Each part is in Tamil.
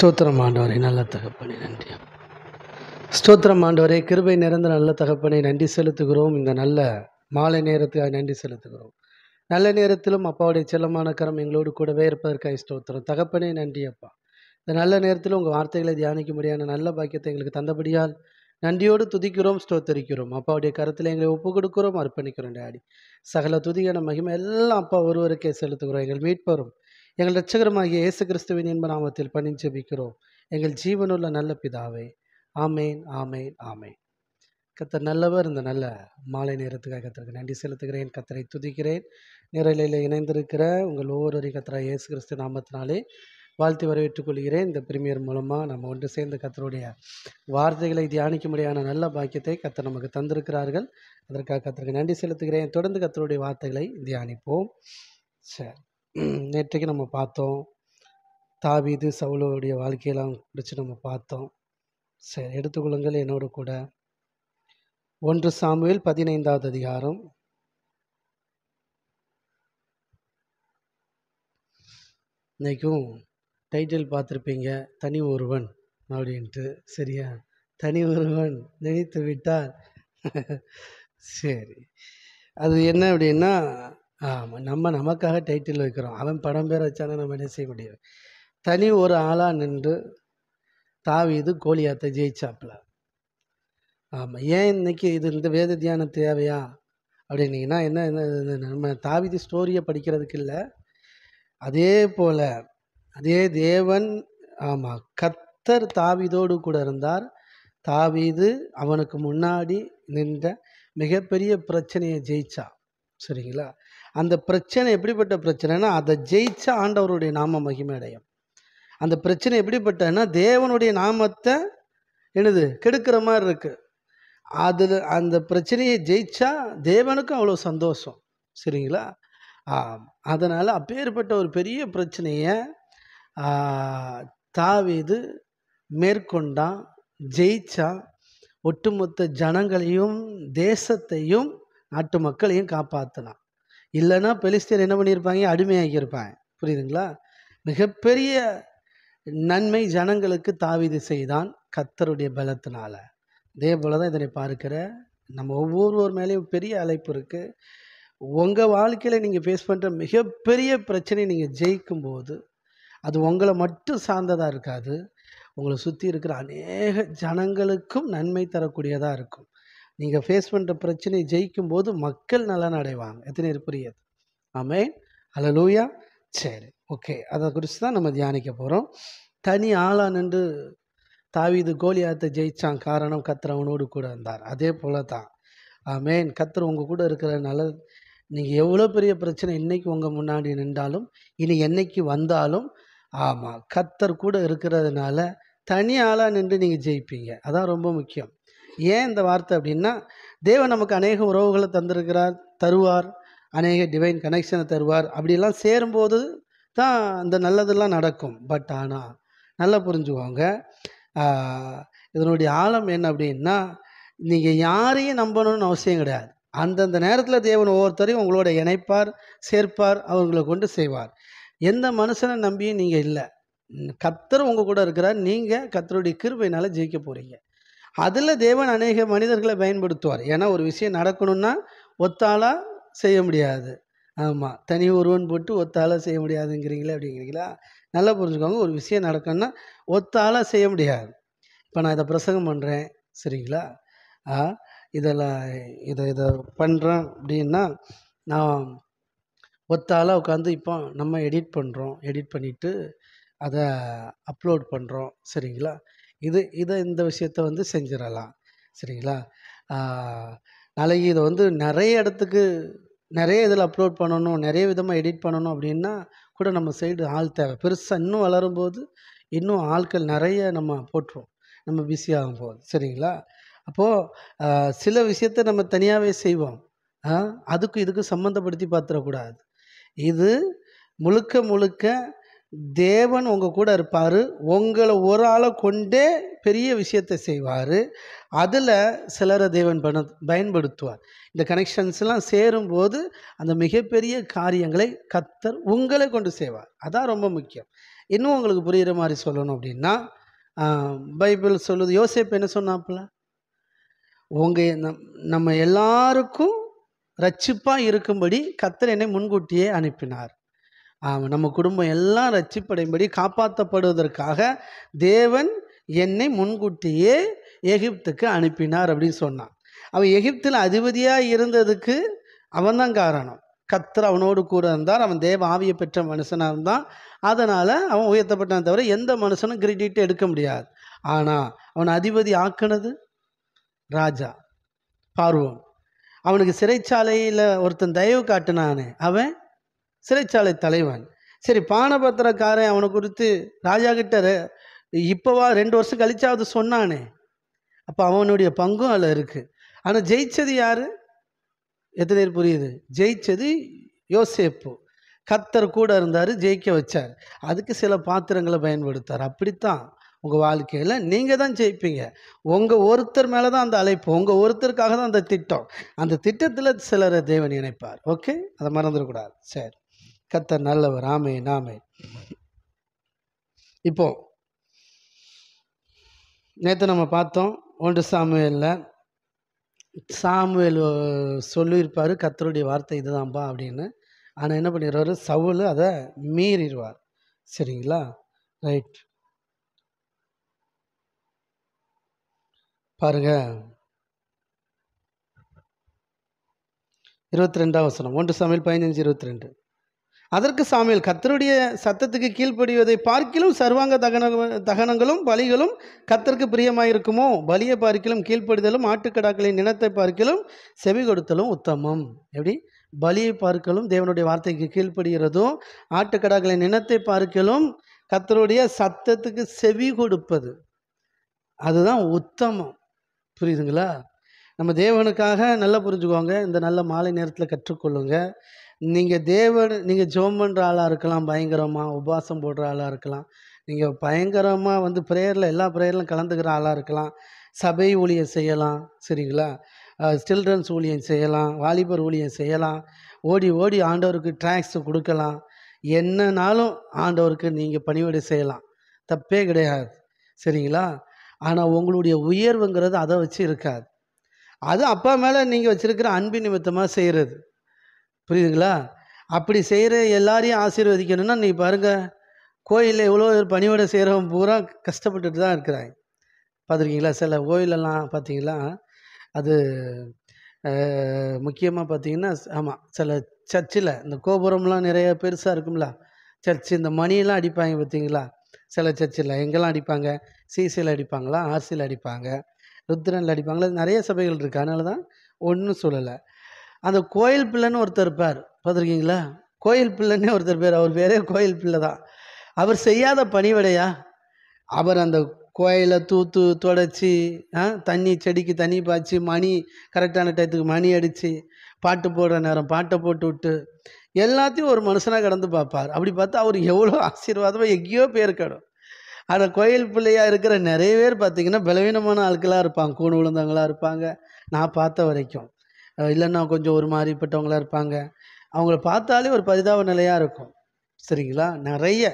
ஸ்தோத்திரம் ஆண்டவரே, நல்ல தகப்பனே, நன்றி. ஸ்தோத்திரம் ஆண்டவரே, கிருபை நிறைந்த நல்ல தகப்பனை நன்றி செலுத்துகிறோம். இந்த நல்ல மாலை நேரத்துக்காக நன்றி செலுத்துகிறோம். நல்ல நேரத்திலும் அப்பாவுடைய செல்லமான கரம் எங்களோடு கூடவே இருப்பதற்காக ஸ்தோத்திரம். தகப்பனே நன்றி அப்பா. இந்த நல்ல நேரத்தில் உங்கள் வார்த்தைகளை தியானிக்க முடியாத நல்ல பாக்கியத்தை எங்களுக்கு தந்தபடியால் நன்றியோடு துதிக்கிறோம், ஸ்தோத்தரிக்கிறோம். அப்பாவுடைய கருத்தில் எங்களை ஒப்பு கொடுக்கிறோம், அர்ப்பணிக்கிறோம். டாடி, சகல துதியான மகிமை எல்லாம் அப்பா ஒருவருக்கே செலுத்துகிறோம். எங்கள் மீட்பரும் எங்கள் இரட்சகருமாகிய இயேசு கிறிஸ்துவின் இன்ப நாமத்தில் பணி ஜெபிக்கிறோம் எங்கள் ஜீவனுள்ள நல்ல பிதாவே. ஆமேன், ஆமேன், ஆமேன். கர்த்தர் நல்லவர். இந்த நல்ல மாலை நேரத்துக்காக கர்த்தருக்கு நன்றி செலுத்துகிறேன், கர்த்தரை துதிக்கிறேன். நிரலில் இணைந்திருக்கிற உங்கள் ஒவ்வொருவரையும் கர்த்தராகிய இயேசு கிறிஸ்து நாமத்தினாலே வாழ்த்தி வரவேற்றுக் கொள்கிறேன். இந்த பிரீமியர் மூலமாக நம்ம ஒன்று சேர்ந்து கர்த்தருடைய வார்த்தைகளை தியானிக்க முடியாத நல்ல பாக்கியத்தை கர்த்தர் நமக்கு தந்திருக்கிறார்கள். அதற்காக கர்த்தருக்கு நன்றி செலுத்துகிறேன். தொடர்ந்து கர்த்தருடைய வார்த்தைகளை தியானிப்போம். சரி, நேற்றைக்கு நம்ம பார்த்தோம், தாவீது சவுலுடைய வாழ்க்கையெல்லாம் குறித்து நம்ம பார்த்தோம். சரி, எடுத்துக்கொள்ளுங்கள் என்னோடு கூட 1 சாமுவேல் 15வது அதிகாரம். இன்றைக்கும் டைட்டில் பார்த்துருப்பீங்க, தனி ஒருவன் அப்படின்ட்டு. சரியா, தனி ஒருவன் நினைத்து விட்டார். சரி, அது என்ன அப்படின்னா, ஆமாம், நம்ம நமக்காக டைட்டில் வைக்கிறோம். அவன் படம் பேர் வச்சானே நம்ம என்ன செய்ய முடியும். தனி ஒரு ஆளாக நின்று தாவீது கோலியாத்தை ஜெயிச்சாப்புல. ஆமாம், ஏன் இன்னைக்கு இந்த வேத தியானம் தேவையா அப்படின்னீங்கன்னா, என்ன நம்ம தாவீது ஸ்டோரியை படிக்கிறதுக்கு இல்லை. அதே போல் அதே தேவன், ஆமாம், கர்த்தர் தாவீதோடு கூட இருந்தார். தாவீது அவனுக்கு முன்னாடி நின்ற மிகப்பெரிய பிரச்சனையை ஜெயிச்சா. சரிங்களா, அந்த பிரச்சனை எப்படிப்பட்ட பிரச்சனைனா, அதை ஜெயிச்சா ஆண்டவருடைய நாம மகிமை அடையும். அந்த பிரச்சனை எப்படிப்பட்டன்னா, தேவனுடைய நாமத்தை என்னது கெடுக்கிற மாதிரி இருக்குது. அதில் அந்த பிரச்சனையை ஜெயிச்சா தேவனுக்கும் அவ்வளோ சந்தோஷம். சரிங்களா, அதனால் அப்பேற்பட்ட ஒரு பெரிய பிரச்சனையை தாவீது மேற்கொண்டான், ஜெயிச்சான். ஒட்டுமொத்த ஜனங்களையும் தேசத்தையும் நாட்டு மக்களையும் காப்பாற்றினான். இல்லைன்னா பெலிஸ்தியர் என்ன பண்ணியிருப்பாங்க, அடிமையாகியிருப்பாங்க. புரியுதுங்களா. மிகப்பெரிய நன்மை ஜனங்களுக்கு தாவீது செய்தான் கர்த்தருடைய பலத்தினால. இதே போல தான் இதனை பார்க்கிற நம்ம ஒவ்வொருவர் மேலேயும் பெரிய அழைப்பு இருக்குது. உங்கள் வாழ்க்கையில் நீங்கள் ஃபேஸ் பண்ணுற மிகப்பெரிய பிரச்சனை நீங்கள் ஜெயிக்கும்போது அது உங்களை மட்டும் சார்ந்ததாக இருக்காது, உங்களை சுற்றி இருக்கிற அநேக ஜனங்களுக்கும் நன்மை தரக்கூடியதாக இருக்கும். நீங்கள் ஃபேஸ் பண்ணுற பிரச்சனையை ஜெயிக்கும்போது மக்கள் நலன் அடைவாங்க. எத்தனை புரியுது? ஆமென், ஹல்லேலூயா. சரி, ஓகே, அதை குறித்து தான் நம்ம தியானிக்க போகிறோம். தனி ஆளா நின்று தாவீது கோலியாத்தை ஜெயிச்சான். காரணம், கர்த்தர் அவனோடு கூட இருந்தார். அதே போல தான் ஆமென், கர்த்தர் உங்கள் கூட இருக்கிறதுனால நீங்கள் எவ்வளோ பெரிய பிரச்சனை இன்றைக்கி உங்கள் முன்னாடி நின்றாலும் இனி என்னைக்கு வந்தாலும், ஆமாம், கர்த்தர் கூட இருக்கிறதுனால தனி ஆளாக நின்று நீங்கள் ஜெயிப்பீங்க. அதான் ரொம்ப முக்கியம். ஏன் இந்த வார்த்தை அப்படின்னா, தேவன் நமக்கு அநேக உறவுகளை தந்திருக்கிறார், தருவார், அநேக டிவைன் கனெக்ஷனை தருவார். அப்படிலாம் சேரும்போது தான் அந்த நல்லதெல்லாம் நடக்கும். பட் ஆனால் நல்லா புரிஞ்சுக்கோங்க, இதனுடைய ஆழம் என்ன அப்படின்னா, நீங்கள் யாரையும் நம்பணும்னு அவசியம் கிடையாது. அந்தந்த நேரத்தில் தேவன் ஒவ்வொருத்தரையும் உங்களோட இணைப்பார், சேர்ப்பார், அவர்களை கொண்டு செய்வார். எந்த மனுஷனை நம்பியும் நீங்கள் இல்லை, கர்த்தர் உங்கள் கூட இருக்கிறார். நீங்கள் கர்த்தருடைய கிருபையினால் ஜெயிக்க போகிறீங்க. அதில் தேவன் அநேக மனிதர்களை பயன்படுத்துவார். ஏன்னா ஒரு விஷயம் நடக்கணும்னா ஒத்தாளாக செய்ய முடியாது. ஆமாம், தனி ஒருவன் போட்டு ஒத்தாளாக செய்ய முடியாதுங்கிறீங்களே அப்படிங்கிறீங்களா. நல்லா புரிஞ்சுக்கோங்க, ஒரு விஷயம் நடக்கணும்னா ஒத்தாளாக செய்ய முடியாது. இப்போ நான் இதை பிரசங்கம் பண்ணுறேன், சரிங்களா, இதை பண்ணுறேன் அப்படின்னா, நான் ஒத்தாளாக உட்காந்து இப்போ நம்ம எடிட் பண்ணுறோம், எடிட் பண்ணிவிட்டு அதை அப்லோட் பண்ணுறோம். சரிங்களா, இந்த விஷயத்தை செஞ்சிடலாம். சரிங்களா, நாளைக்கு இதை நிறைய இடத்துக்கு நிறைய இதில் அப்லோட் பண்ணணும், நிறைய விதமாக எடிட் பண்ணணும் அப்படின்னா கூட நம்ம சைடு ஆள் தேவை. பெருசாக இன்னும் வளரும்போது இன்னும் ஆட்கள் நிறைய நம்ம போட்டுருவோம், நம்ம பிஸியாகும் போது. சரிங்களா, அப்போது சில விஷயத்தை நம்ம தனியாகவே செய்வோம். அதுக்கும் இதுக்கும் சம்மந்தப்படுத்தி பார்த்துடக்கூடாது. இது முழுக்க முழுக்க தேவன் உங்கள் கூட இருப்பார். உங்களை ஒரு ஆளை கொண்டே பெரிய விஷயத்தை செய்வார். அதில் சிலரை தேவன் பயன்படுத்துவார். இந்த கனெக்ஷன்ஸ்லாம் சேரும்போது அந்த மிகப்பெரிய காரியங்களை கர்த்தர் உங்களை கொண்டு செய்வார். அதான் ரொம்ப முக்கியம். இன்னும் உங்களுக்கு புரிகிற மாதிரி சொல்லணும் அப்படின்னா, பைபிள் சொல்லுது, யோசேப்பு என்ன சொன்னாப்புல, நம்ம எல்லாருக்கும் ரட்சிப்பாக இருக்கும்படி கர்த்தர் என்னை முன்கூட்டியே அனுப்பினார். நம்ம குடும்பம் எல்லாம் ரட்சிப்படையும்படி காப்பாற்றப்படுவதற்காக தேவன் என்னை முன்கூட்டியே எகிப்துக்கு அனுப்பினார் அப்படின்னு சொன்னான். அவன் எகிப்தில் அதிபதியாக இருந்ததுக்கு அவன்தான் காரணம். கர்த்தர் அவனோடு கூட இருந்தார். அவன் தேவ ஆவியை பெற்ற மனுஷனாக இருந்தான். அதனால் அவன் உயர்த்தப்பட்டான். தவிர எந்த மனுஷனும் கிரெடிட் எடுக்க முடியாது. ஆனால் அவன் அதிபதி ஆக்குனது ராஜா பார்வோன். அவனுக்கு சிறைச்சாலையில் ஒருத்தன் தயவு காட்டினானே, அவன் சிறைச்சாலை தலைவன். சரி, பானபத்திரக்காரன் அவனை குறித்து ராஜா கிட்ட இப்போவா 2 வருஷம் கழிச்சாவது சொன்னானே, அப்போ அவனுடைய பங்கும் அதில் இருக்குது. ஆனால் ஜெயிச்சது யார்? எத்தனை பேர் புரியுது? ஜெயிச்சது யோசேப்பு. கர்த்தர் கூட இருந்தார், ஜெயிக்க வச்சார். அதுக்கு சில பாத்திரங்களை பயன்படுத்தார். அப்படித்தான் உங்கள் வாழ்க்கையில் நீங்கள் தான் ஜெயிப்பீங்க. உங்கள் ஒருத்தர் மேலே தான் அந்த அழைப்பு, உங்கள் ஒருத்தருக்காக தான் அந்த திட்டம். அந்த திட்டத்தில் சிலரை தேவன் இணைப்பார். ஓகே, அதை மறந்துடக்கூடாது. சரி, கர்த்தர் நல்லவர். ஆமென் ஆமென். இப்போ நேற்று நம்ம பார்த்தோம் 1 சாமுவேலில் சாமுவேல் சொல்லியிருப்பார், கர்த்தருடைய வார்த்தை இதுதான்ப்பா அப்படின்னு. ஆனால் என்ன பண்ணிடுவார், சவுல் அதை மீறிடுவார். சரிங்களா? ரைட், பாருங்க 22ஆம் வசனம், 1 சாமுவேல் 15:22. அதற்கு சாமுவேல், கர்த்தருடைய சத்தத்துக்கு கீழ்ப்படிவதை பார்க்கிலும் சர்வாங்க தகனங்களும் பலிகளும் கர்த்தருக்கு பிரியமாயிருக்குமோ? பலியை பார்க்கிலும் கீழ்ப்படிதலும் ஆட்டுக்கடாக்களின் நினத்தை பார்க்கிலும் செவி கொடுத்தலும் உத்தமம். எப்படி? பலியை பார்க்கலும் தேவனுடைய வார்த்தைக்கு கீழ்ப்படுகிறதும், ஆட்டுக்கடாக்களின் நினத்தை பார்க்கலும் கர்த்தருடைய சத்தத்துக்கு செவி கொடுப்பது, அதுதான் உத்தமம். புரியுதுங்களா? நம்ம தேவனுக்காக நல்லா புரிஞ்சுக்கோங்க. இந்த நல்ல மாலை நேரத்தில் கற்றுக்கொள்ளுங்க. நீங்கள் ஜெபம் பண்ணுற ஆளாக இருக்கலாம், பயங்கரமாக உபவாசம் போடுற ஆளாக இருக்கலாம், நீங்கள் பயங்கரமாக ப்ரேயரில் எல்லா ப்ரேயர்லையும் கலந்துக்கிற ஆளாக இருக்கலாம், சபை ஊழியம் செய்யலாம். சரிங்களா? சில்ட்ரன்ஸ் ஊழியம் செய்யலாம், வாலிபர் ஊழியம் செய்யலாம், ஓடி ஓடி ஆண்டவருக்கு ட்ராக்ஸ் கொடுக்கலாம். என்னன்னாலும் ஆண்டவருக்கு நீங்கள் பணிவிடை செய்யலாம், தப்பே கிடையாது. சரிங்களா? ஆனால் உங்களுடைய உயர்வுங்கிறது அதை வச்சு இருக்காது. அது அப்பா மேலே நீங்கள் வச்சுருக்கிற அன்பின் நிமித்தமாக செய்கிறது. புரியுதுங்களா? அப்படி செய்கிற எல்லாரையும் ஆசீர்வதிக்கணும்னா, நீ பாருங்கள், கோயிலில் எவ்வளோ பணிவிடை செய்கிறவங்க பூரா கஷ்டப்பட்டுட்டு தான் இருக்கிறாங்க. பார்த்துருக்கீங்களா? சில கோயிலெல்லாம் பார்த்தீங்களா, அது முக்கியமாக பார்த்தீங்கன்னா, ஆமாம், சில சர்ச்சில் இந்த கோபுரம்லாம் நிறைய பெருசாக இருக்கும்ல, சர்ச்சு இந்த மணியெல்லாம் அடிப்பாங்க பார்த்தீங்களா? சில சர்ச்சில் எங்கெல்லாம் அடிப்பாங்க? சிசியில் அடிப்பாங்களா, ஆர்சியில் அடிப்பாங்க, ருத்ரனில் அடிப்பாங்களா, நிறைய சபைகள் இருக்குது. அதனால தான் ஒன்றும் சொல்லலை. அந்த கோயில் பிள்ளைன்னு ஒருத்தர் இருப்பார், பார்த்துருக்கீங்களா? கோயில் பிள்ளைன்னே ஒருத்தர் பேர், அவர் பேரே கோயில் பிள்ளை தான். அவர் செய்யாத பணிவிடையா? அவர் அந்த கோயிலை தூத்து தொடச்சி, தண்ணி செடிக்கு தண்ணி பாய்ச்சி, மணி கரெக்டான டயத்துக்கு மணி அடித்து, பாட்டு போடுற நேரம் பாட்டை போட்டு விட்டு, எல்லாத்தையும் ஒரு மனுஷனாக கடந்து பார்ப்பார். அப்படி பார்த்தா அவர் எவ்வளோ ஆசீர்வாதமாக எங்கேயோ பேர் கிடும். ஆனால் கோயில் பிள்ளையாக இருக்கிற நிறைய பேர் பார்த்திங்கன்னா பலவீனமான ஆட்களாக இருப்பாங்க, கூணு விழுந்தவங்களாக இருப்பாங்க, நான் பார்த்த வரைக்கும். இல்லைன்னா கொஞ்சம் ஒரு மாதிரிப்பட்டவங்களாக இருப்பாங்க. அவங்கள பார்த்தாலே ஒரு பரிதாப நிலையாக இருக்கும். சரிங்களா? நிறைய,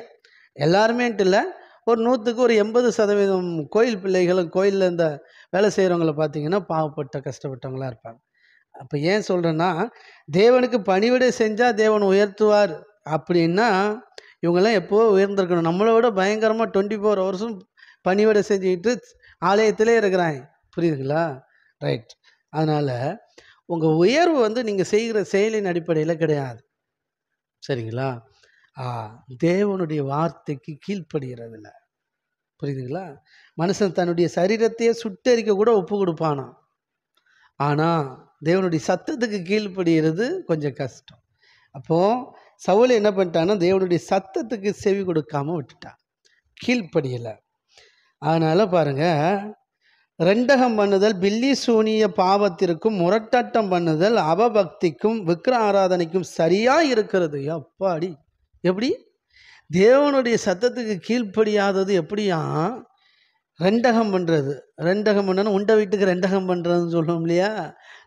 எல்லாருமேன்ட்டு இல்லை, ஒரு 100க்கு ஒரு 80% கோயில் பிள்ளைகளும் கோயிலில் இந்த வேலை செய்கிறவங்கள பார்த்திங்கன்னா பாவப்பட்ட கஷ்டப்பட்டவங்களாக இருப்பாங்க. அப்போ ஏன் சொல்கிறேன்னா, தேவனுக்கு பணிவிடை செஞ்சால் தேவன் உயர்த்துவார் அப்படின்னா, இவங்கெல்லாம் எப்போவோ உயர்ந்திருக்கணும். நம்மளை விட பயங்கரமாக 24 ஹவர்ஸும் பணிவிடை செஞ்சுக்கிட்டு ஆலயத்திலே இருக்கிறாங்க. புரியுதுங்களா? ரைட். அதனால் உங்கள் உயர்வு நீங்கள் செய்கிற செயலின் அடிப்படையில் கிடையாது. சரிங்களா? தேவனுடைய வார்த்தைக்கு கீழ்ப்படுகிறதில்ல. புரியுதுங்களா? மனுஷன் தன்னுடைய சரீரத்தையே சுட்டெரிக்க கூட ஒப்பு கொடுப்பானா, ஆனால் தேவனுடைய சத்தத்துக்கு கீழ்ப்படுகிறது கொஞ்சம் கஷ்டம். அப்போது சவுல் என்ன பண்ணிட்டான்னா, தேவனுடைய சத்தத்துக்கு செவி கொடுக்காம விட்டுட்டான், கீழ்ப்படியலை. அதனால் பாருங்கள், ரெண்டகம் பண்ணுதல் பில்லி சூனிய பாவத்திற்கும் முரட்டாட்டம் பண்ணுதல் அவபக்திக்கும் விக்கிர ஆராதனைக்கும் சரியாக இருக்கிறது. அப்பாடி, எப்படி? தேவனுடைய சத்தத்துக்கு கீழ்ப்படியாதது எப்படியா? ரெண்டகம் பண்ணுறது. ரெண்டகம் பண்ணணும், உண்டை வீட்டுக்கு ரெண்டகம் பண்ணுறதுன்னு சொல்லுவோம் இல்லையா?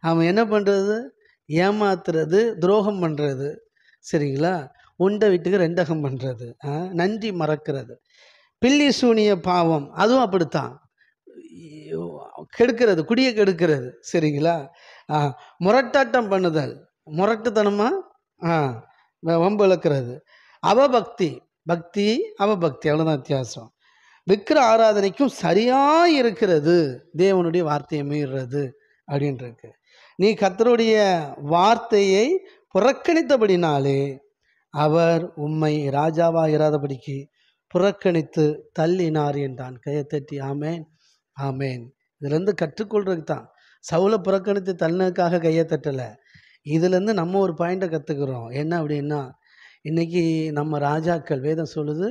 அவன் என்ன பண்ணுறது? ஏமாத்துறது, துரோகம் பண்ணுறது. சரிங்களா? உண்ட வீட்டுக்கு ரெண்டகம் பண்ணுறது, நன்றி மறக்கிறது, பில்லி சூனிய பாவம் அதுவும் அப்படித்தான், கெடுக்கிறது, குடியை கெடுக்கிறது. சரிங்களா? முரட்டாட்டம் பண்ணுதல், முரட்டுத்தனமா வம்பு இழக்கிறது, அவபக்தி, பக்தி அவபக்தி, அவ்வளோதான் வித்தியாசம். விக்கிர ஆராதனைக்கும் சரியாக இருக்கிறது தேவனுடைய வார்த்தையை மீறுறது அப்படின்ட்டு. நீ கர்த்தருடைய வார்த்தையை புறக்கணித்தபடினாலே அவர் உம்மை ராஜாவா இராதபடிக்கு புறக்கணித்து தள்ளினார் என்றான். கையை தட்டி ஆமேன் ஆமேன். இதுலேருந்து கற்றுக்கொள்றதுக்கு தான். சவுலை புறக்கணித்து தள்ளினதுக்காக கையை தட்டலை. இதுலேருந்து நம்ம ஒரு பாயிண்டை கற்றுக்குறோம். என்ன அப்படின்னா, இன்றைக்கி நம்ம ராஜாக்கள், வேதம் சொல்லுது,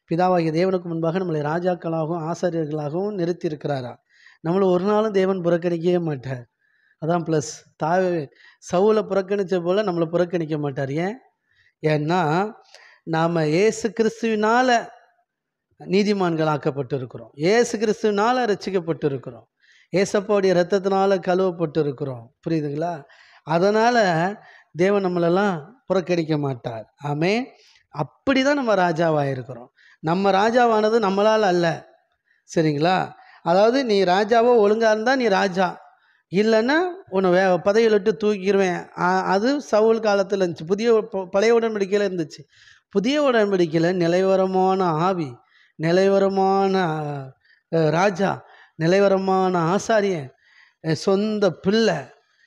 பிதாவாகிய தேவனுக்கு முன்பாக நம்மளை ராஜாக்களாகவும் ஆசாரியர்களாகவும் நிறுத்தியிருக்கிறாரா. நம்மளை ஒரு நாளும் தேவன் புறக்கணிக்கவே மாட்டார். அதான் ப்ளஸ். சவுலை புறக்கணித்த போல் நம்மளை புறக்கணிக்க மாட்டார். ஏன்னா நாம் இயேசு கிறிஸ்துவினால் நீதிமான்கள் ஆக்கப்பட்டு இருக்கிறோம், இயேசு கிறிஸ்துவினால் ரட்சிக்கப்பட்டு இருக்கிறோம், ஏசப்பாவுடைய இரத்தத்தினால் கழுவப்பட்டு இருக்கிறோம். புரியுதுங்களா? அதனால் தேவன் நம்மளெல்லாம் புறக்கணிக்க மாட்டார். ஆமே. அப்படி தான் நம்ம ராஜாவாக இருக்கிறோம். நம்ம ராஜாவானது நம்மளால் அல்ல. சரிங்களா? அதாவது நீ ராஜாவோ ஒழுங்காக இருந்தால் நீ ராஜா, இல்லைன்னா உன்னை பதவியில் விட்டு தூக்கிடுவேன். அது சவுல் காலத்தில் இருந்துச்சு. பழைய உடன்படிக்கையில் இருந்துச்சு. புதிய உடன்படிக்கையில் நிலைவரமான ஆவி, நிலைவரமான ராஜா, நிலைவரமான ஆசாரியன், சொந்த பிள்ளை,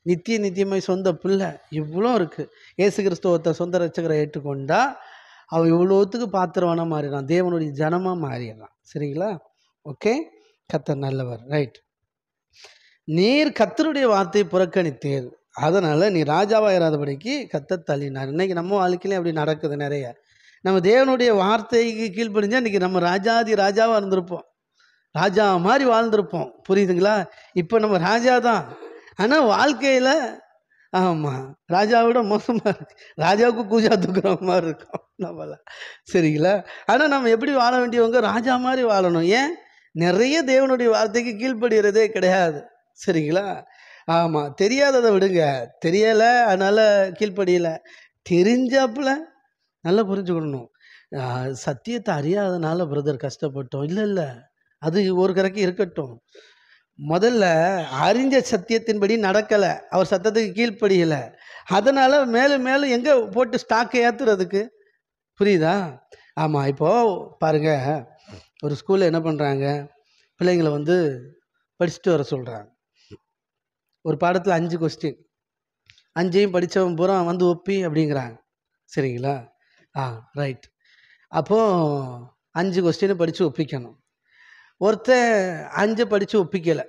நித்தியமாய் சொந்த பிள்ளை, இவ்வளோ இருக்குது. இயேசு கிறிஸ்துவத்தை சொந்த ரட்சகரை ஏற்றுக்கொண்டா அவன் இவ்வளோத்துக்கு பாத்திரவான மாறிடலாம், தேவனுடைய ஜனமாக மாறிடலாம். சரிங்களா? ஓகே. கர்த்தர் நல்லவர். ரைட். நீர் கர்த்தருடைய வார்த்தையை புறக்கணித்தீர், அதனால் நீ ராஜாவாக இராதபடிக்கு கர்த்தர் தள்ளினார். இன்றைக்கி நம்ம வாழ்க்கையிலே அப்படி நடக்குது நிறைய. நம்ம தேவனுடைய வார்த்தைக்கு கீழ்ப்படிஞ்சால் இன்றைக்கி நம்ம ராஜாவாக இருந்திருப்போம், ராஜா மாதிரி வாழ்ந்திருப்போம். புரியுதுங்களா? இப்போ நம்ம ராஜா தான், ஆனால் வாழ்க்கையில் ஆமாம் ராஜாவோட மோசமாக இருக்கு. ராஜாவுக்கு கூஜா தூக்குற மாதிரி இருக்கும் நம்மள. சரிங்களா? ஆனால் நம்ம எப்படி வாழ வேண்டியவங்க ராஜா மாதிரி வாழணும். ஏன்? நிறைய தேவனுடைய வார்த்தைக்கு கீழ்ப்படுகிறதே கிடையாது. சரிங்களா? ஆமாம். தெரியாததை விடுங்க, தெரியலை அதனால் கீழ்ப்படியலை. தெரிஞ்சாப்புல நல்லா புரிஞ்சுக்கணும். சத்தியத்தை அறியாதனால பிரதர் கஷ்டப்பட்டோம், இல்லை, அது ஒரு கரைக்கு இருக்கட்டும். முதல்ல அறிஞ்ச சத்தியத்தின்படி நடக்கலை, அவர் சத்தத்துக்கு கீழ்ப்படியலை, அதனால் மேலும் மேலும் எங்கே போட்டு ஸ்டாக்கை ஏற்றுறதுக்கு. புரியுதா? ஆமாம். இப்போது பாருங்கள், ஒரு ஸ்கூலில் என்ன பண்ணுறாங்க, பிள்ளைங்களை படிச்சுட்டு வர சொல்கிறாங்க. ஒரு பாடத்தில் 5 கொஸ்டின், 5ஐயும் படித்தவன் பூரா ஒப்பி அப்படிங்கிறாங்க. சரிங்களா? ரைட். அப்போது 5 கொஸ்டினை படித்து ஒப்பிக்கணும். ஒருத்தன் 5 படித்து ஒப்பிக்கலை.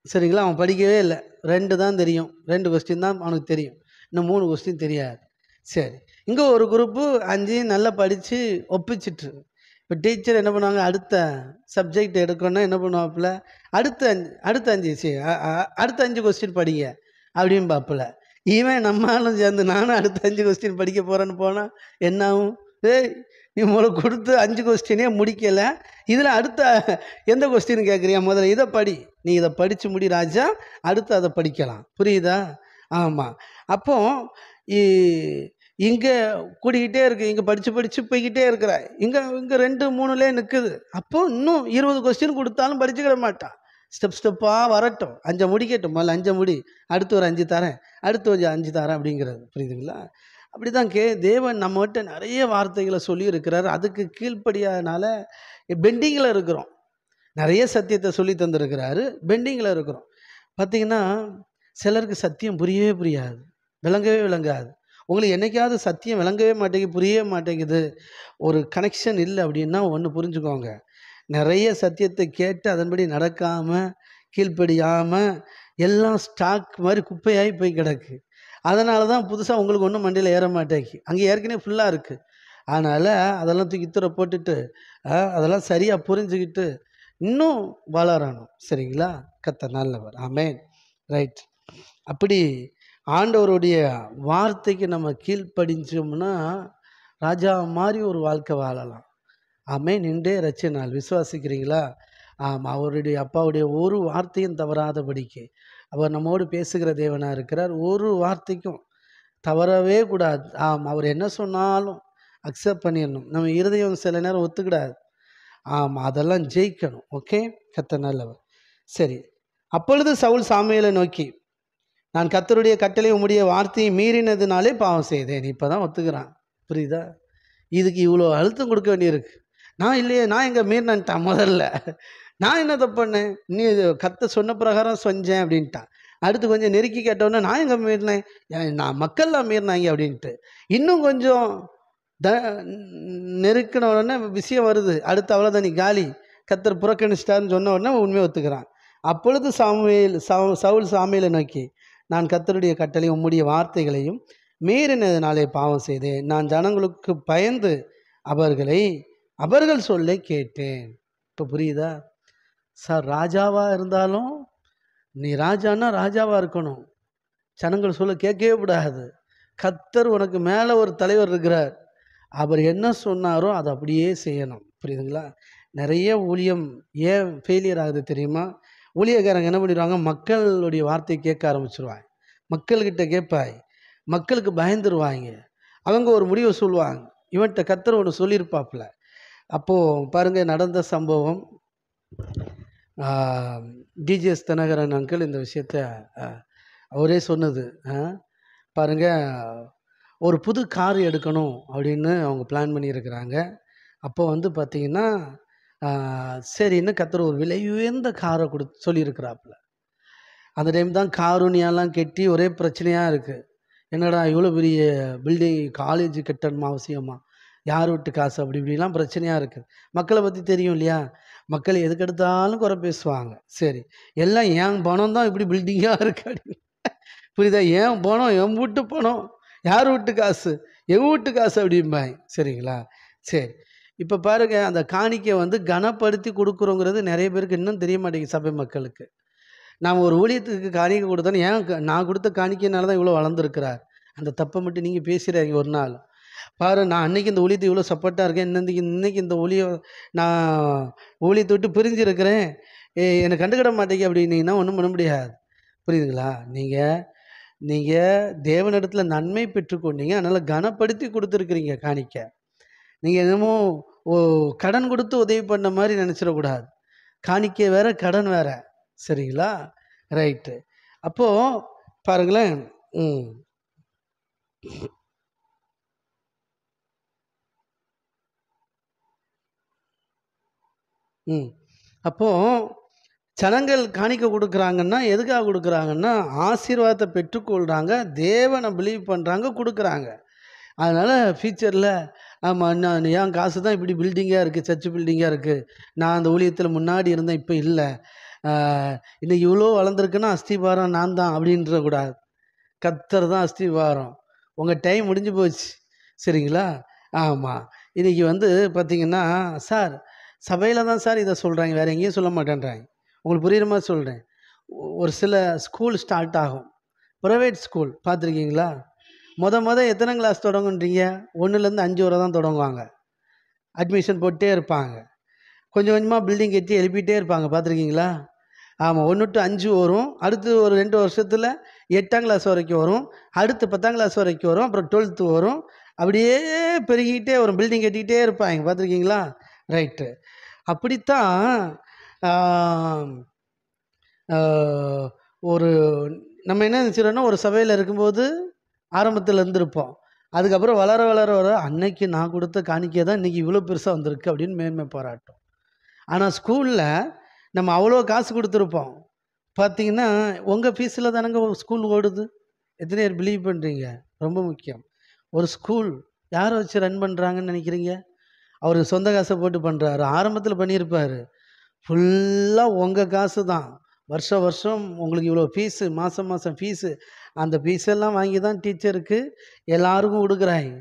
சரிங்களா? அவன் படிக்கவே இல்லை, 2 தான் தெரியும், 2 கொஸ்டின் தான் அவனுக்கு தெரியும், இன்னும் 3 கொஸ்டின் தெரியாது. சரி, இங்கே ஒரு குரூப்பு 5ஐயும் நல்லா படித்து ஒப்பிச்சிட்டு, இப்போ டீச்சர் என்ன பண்ணுவாங்க, அடுத்த சப்ஜெக்ட் எடுக்கணும்னா என்ன பண்ணுவாப்புல, அடுத்த 5 கொஸ்டின் படிங்க அப்படின்னு பார்ப்பல. இவன் நம்மளும் சேர்ந்து நானும் அடுத்த 5 கொஸ்டின் படிக்க போகிறேன்னு போனால் என்ன ஆகும்? நீ முதல்ல கொடுத்து 5 கொஸ்டினே முடிக்கலை, இதில் அடுத்த எந்த கொஸ்டின் கேட்குறியா, முதல்ல இதை படி, நீ இதை படித்து முடி ராஜா, அடுத்து அதை படிக்கலாம். புரியுதா? ஆமாம். அப்போ இங்கே கூடிக்கிட்டே இருக்குது, இங்கே படித்து போய்கிட்டே இருக்கிற, இங்கே 2 3லே நிற்குது. அப்போது இன்னும் 20 கொஸ்டின் கொடுத்தாலும் படிச்சுக்கிட மாட்டான். ஸ்டெப்பாக வரட்டும், 5 முடிக்கட்டும், முதல்ல 5 முடி, அடுத்து ஒரு 5 தரேன், அடுத்து ஒரு 5 தரேன் அப்படிங்கிறது. புரியுதுங்களா? அப்படி தான் தேவன் நம்மகிட்ட நிறைய வார்த்தைகளை சொல்லியிருக்கிறார். அதுக்கு கீழ்ப்படியாதனால பெண்டிங்கில் இருக்கிறோம். நிறைய சத்தியத்தை சொல்லி தந்திருக்கிறாரு, பெண்டிங்கில் இருக்கிறோம். பார்த்திங்கன்னா சிலருக்கு சத்தியம் புரியவே புரியாது, விளங்காது. உங்களுக்கு என்றைக்காவது சத்தியம் விளங்கவே மாட்டேங்குது, புரியவே மாட்டேங்குது, ஒரு கனெக்ஷன் இல்லை அப்படின்னா ஒன்று புரிஞ்சுக்கோங்க, நிறைய சத்தியத்தை கேட்டு அதன்படி நடக்காமல் கீழ்ப்படியாமல் எல்லாம் ஸ்டாக் மாதிரி குப்பையாகி போய் கிடக்கு. அதனால தான் புதுசாக உங்களுக்கு ஒன்றும் மண்டையில் ஏற மாட்டேங்கி, அங்கே ஏற்கனவே ஃபுல்லாக இருக்குது. அதனால் அதெல்லாம் தூக்கி தூர போட்டுட்டு அதெல்லாம் சரியாக புரிஞ்சுக்கிட்டு இன்னும் வளரணும். சரிங்களா? கர்த்தர் நல்லவர். ஆமென். ரைட். அப்படி ஆண்டவருடைய வார்த்தைக்கு நம்ம கீழ்ப்படிஞ்சோம்னா ராஜா மாதிரி ஒரு வாழ்க்கை வாழலாம். ஆமென். இன்றே ரட்சை நாள். விசுவாசிக்கிறீங்களா? அவருடைய அப்பாவுடைய ஒரு வார்த்தையும் தவறாதபடிக்கு அவர் நம்மோடு பேசுகிற தேவனாக இருக்கிறார். ஒரு வார்த்தைக்கும் தவறவே கூடாது. அவர் என்ன சொன்னாலும் அக்செப்ட் பண்ணிடணும். நம்ம இருதயம் சில நேரம் ஒத்துக்கிடாது. ஆமாம், அதெல்லாம் ஜெயிக்கணும். ஓகே, கர்த்தர் நல்லவர். சரி, அப்பொழுது சவுல் சாமுவேலை நோக்கி, நான் கர்த்தருடைய கட்டளை உம்முடைய வார்த்தையை மீறினதுனாலே பாவம் செய்தேன். இப்போ தான் ஒத்துக்கிறான். புரியுதா? இதுக்கு இவ்வளோ அழுத்தம் கொடுக்க வேண்டியிருக்கு. நான் இல்லையே, நான் எங்கே மீறினேன்ட்டான் முதல்ல. நான் என்ன தப்பு பண்ணேன்? நீ கர்த்தர் சொன்ன பிரகாரம் செஞ்சேன் அப்படின்ட்டான். அடுத்து கொஞ்சம் நெருக்கி கேட்டோன்னே, நான் எங்கே மீறினேன்? நான் மக்கள்லாம் மீறினாங்க அப்படின்ட்டு. இன்னும் கொஞ்சம் த நெருக்கின உடனே விஷயம் வருது. அடுத்து அவ்வளோதான், நீ காலி, கர்த்தர் புறக்கணிச்சிட்டாருன்னு சொன்ன உடனே உண்மையை ஒத்துக்கிறான். அப்பொழுது சவுல் சாமுவேலை நோக்கி, நான் கர்த்தருடைய கட்டளை உம்முடைய வார்த்தைகளையும் மீறினதினாலே பாவம் செய்தேன். நான் ஜனங்களுக்கு பயந்து அவர்கள் சொல்ல கேட்டேன். இப்போ புரியுதா சார்? ராஜாவாக இருந்தாலும் நீ ராஜான்னா ராஜாவாக இருக்கணும். ஜனங்கள் சொல்ல கேட்கவே கூடாது. கர்த்தர் உனக்கு மேலே ஒரு தலைவர் இருக்கிறார். அவர் என்ன சொன்னாரோ அதை அப்படியே செய்யணும். புரியுதுங்களா? நிறைய ஊழியம் ஏன் ஃபெயிலியர் ஆகுது தெரியுமா? ஊழியக்காரங்க என்ன பண்ணிடுவாங்க? மக்களுடைய வார்த்தையை கேட்க ஆரம்பிச்சிருவாங்க. மக்கள்கிட்ட கேட்பாய், மக்களுக்கு பயந்துருவாங்க. அவங்க ஒரு முடிவை சொல்லுவாங்க. இவன்கிட்ட கர்த்தர் ஒன்று சொல்லியிருப்பாப்புல. அப்போது பாருங்கள், நடந்த சம்பவம். டிஜிஎஸ் தினகரன் அங்கிள் இந்த விஷயத்த அவரே சொன்னது. பாருங்கள், ஒரு புது கார் எடுக்கணும் அப்படின்னு அவங்க பிளான் பண்ணியிருக்கிறாங்க. அப்போ வந்து பார்த்திங்கன்னா, சரின்னு கர்த்தர் ஒரு விலை உயர்ந்த காரை சொல்லியிருக்கிறாப்புல. அந்த டைம் தான் காரூணியாலாம் கட்டி ஒரே பிரச்சனையாக இருக்குது. என்னடா இவ்வளோ பெரிய பில்டிங், காலேஜ் கட்டணுமா, அவசியமா, யார் விட்டு காசு, அப்படி இப்படிலாம் பிரச்சனையாக இருக்குது. மக்களை பற்றி தெரியும் இல்லையா? மக்கள் எதுக்கெடுத்தாலும் குறை பேசுவாங்க. சரி, எல்லாம் என் பணம் தான் இப்படி பில்டிங்காக இருக்கு அப்படின்னு. புரியுதா? ஏன் பணம், என் வீட்டு பணம், யார் வீட்டு காசு, என் வீட்டு காசு அப்படிம்பாங்க. சரிங்களா? சரி, இப்போ பாருங்கள், அந்த காணிக்கை வந்து கனப்படுத்தி கொடுக்குறோங்கிறது நிறைய பேருக்கு இன்னும் தெரிய மாட்டேங்குது. சபை மக்களுக்கு நாம் ஒரு ஊழியத்துக்கு காணிக்கை கொடுத்தோன்னு, ஏன் நான் கொடுத்த காணிக்கையினால தான் இவ்வளோ வளர்ந்துருக்கிறார். அந்த தப்பை மட்டும் நீங்கள் பேசுகிறாங்க ஒரு நாள். பாரு, நான் அன்றைக்கி இந்த ஊழியத்தை இவ்வளோ சப்போர்ட்டாக இருக்கேன், இன்னைக்கு இந்த நான் ஊழியத்தை விட்டு பிரிஞ்சிருக்கிறேன், என்னை கண்டுக்கிட மாட்டேங்க அப்படின்னீங்கன்னா ஒன்றும் பண்ண முடியாது. புரியுதுங்களா? நீங்கள் தேவனிடத்தில் நன்மை பெற்றுக்கொண்டீங்க, அதனால் கனப்படுத்தி கொடுத்துருக்குறீங்க காணிக்கை. நீங்கள் என்னமோ கடன் கொடுத்து உதவி பண்ண மாதிரி நினச்சிடக்கூடாது. காணிக்கை வேற, கடன் வேற. சரிங்களா? ரைட்டு. அப்போது பாருங்களேன், அப்போது ஜனங்கள் காணிக்கை கொடுக்குறாங்கன்னா எதுக்காக கொடுக்குறாங்கன்னா, ஆசீர்வாதத்தை பெற்றுக்கொள்கிறாங்க, தேவனை பிலீவ் பண்ணுறாங்க, கொடுக்குறாங்க. அதனால் ஃப்யூச்சரில் ஆமாம், நான் என் காசு தான் இப்படி பில்டிங்காக இருக்குது, சர்ச் பில்டிங்காக இருக்குது, நான் அந்த ஊழியத்தில் முன்னாடி இருந்தேன், இப்போ இல்லை, இன்றைக்கி இவ்வளோ வளர்ந்துருக்குன்னா அஸ்திபாரம் நான் தான் அப்படின்ற கூடாது. கர்த்தர் தான் அஸ்திபாரம். உங்கள் டைம் முடிஞ்சு போச்சு. சரிங்களா? ஆமாம். இன்றைக்கி வந்து பார்த்திங்கன்னா, சார் சபையில் தான் சார் இதை சொல்கிறாங்க, வேறு எங்கேயும் சொல்ல மாட்டேன்றாங்க. உங்களுக்கு புரிகிற மாதிரி சொல்கிறேன். ஒரு சில ஸ்கூல் ஸ்டார்ட் ஆகும், ப்ரைவேட் ஸ்கூல் பார்த்துருக்கீங்களா? எத்தனை கிளாஸ் தொடங்குன்றீங்க? 1லேருந்து 5 வரை தான் தொடங்குவாங்க. அட்மிஷன் போட்டே இருப்பாங்க. கொஞ்சம் கொஞ்சமாக பில்டிங் கட்டி எழுப்பிட்டே இருப்பாங்க. பார்த்துருக்கீங்களா? ஆமாம், 1 to 5 வரும். அடுத்து ஒரு 2 வருஷத்தில் 8ஆம் கிளாஸ் வரைக்கும் வரும். அடுத்து 10ஆம் கிளாஸ் வரைக்கும் வரும். அப்புறம் 12th வரும். அப்படியே பெருகிக்கிட்டே வரும். பில்டிங் கட்டிக்கிட்டே இருப்பாங்க. பார்த்துருக்கீங்களா? ரைட்டு. அப்படித்தான் ஒரு நம்ம என்ன நினச்சிடோன்னா, ஒரு சபையில் இருக்கும்போது ஆரம்பத்தில் இருந்திருப்போம். அதுக்கப்புறம் வளர வளர வர அன்னைக்கு நான் கொடுத்த காணிக்கை தான் இன்றைக்கி இவ்வளோ பெருசாக வந்திருக்கு அப்படின்னு மேன்மை பாராட்டும். ஆனால் ஸ்கூலில் நம்ம அவ்வளோ காசு கொடுத்துருப்போம். பார்த்தீங்கன்னா, உங்கள் ஃபீஸில் தானங்க ஸ்கூல் ஓடுது. எத்தனை பேர் பிலீவ் பண்ணுறீங்க? ரொம்ப முக்கியம். ஒரு ஸ்கூல் யாரை வச்சு ரன் பண்ணுறாங்கன்னு நினைக்கிறீங்க? அவர் சொந்த காசை போட்டு பண்ணுறாரு. ஆரம்பத்தில் பண்ணியிருப்பார். ஃபுல்லாக உங்கள் காசு தான். வருஷம் உங்களுக்கு இவ்வளோ ஃபீஸு, மாதம் ஃபீஸு, அந்த ஃபீஸெல்லாம் வாங்கி தான் டீச்சருக்கு எல்லாருக்கும் கொடுக்குறாங்க.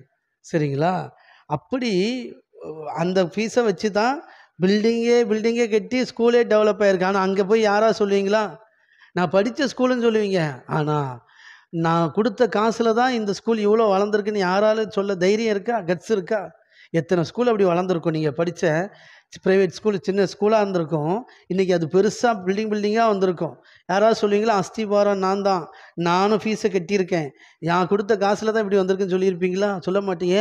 சரிங்களா? அப்படி அந்த ஃபீஸை வச்சு தான் பில்டிங்கே கட்டி ஸ்கூலே டெவலப் ஆகிருக்கு. ஆனால் அங்கே போய் யாராக சொல்லுவீங்களா? நான் படித்த ஸ்கூலுன்னு சொல்லுவீங்க. ஆனால் நான் கொடுத்த காசில் தான் இந்த ஸ்கூல் இவ்வளோ வளர்ந்துருக்குன்னு யாராலும் சொல்ல தைரியம் இருக்கா? கட்ஸ் இருக்கா? எத்தனை ஸ்கூல் அப்படி வளர்ந்துருக்கும். நீங்கள் படித்த ப்ரைவேட் ஸ்கூல் சின்ன ஸ்கூலாக இருந்திருக்கும், இன்றைக்கி அது பெருசாக பில்டிங்காக வந்திருக்கும். யாராவது சொல்லுவீங்களா? அஸ்திபாரம் நான் தான், நானும் ஃபீஸை கட்டியிருக்கேன், நான் கொடுத்த காசில் தான் இப்படி வந்திருக்குன்னு சொல்லியிருப்பீங்களா? சொல்ல மாட்டீங்க.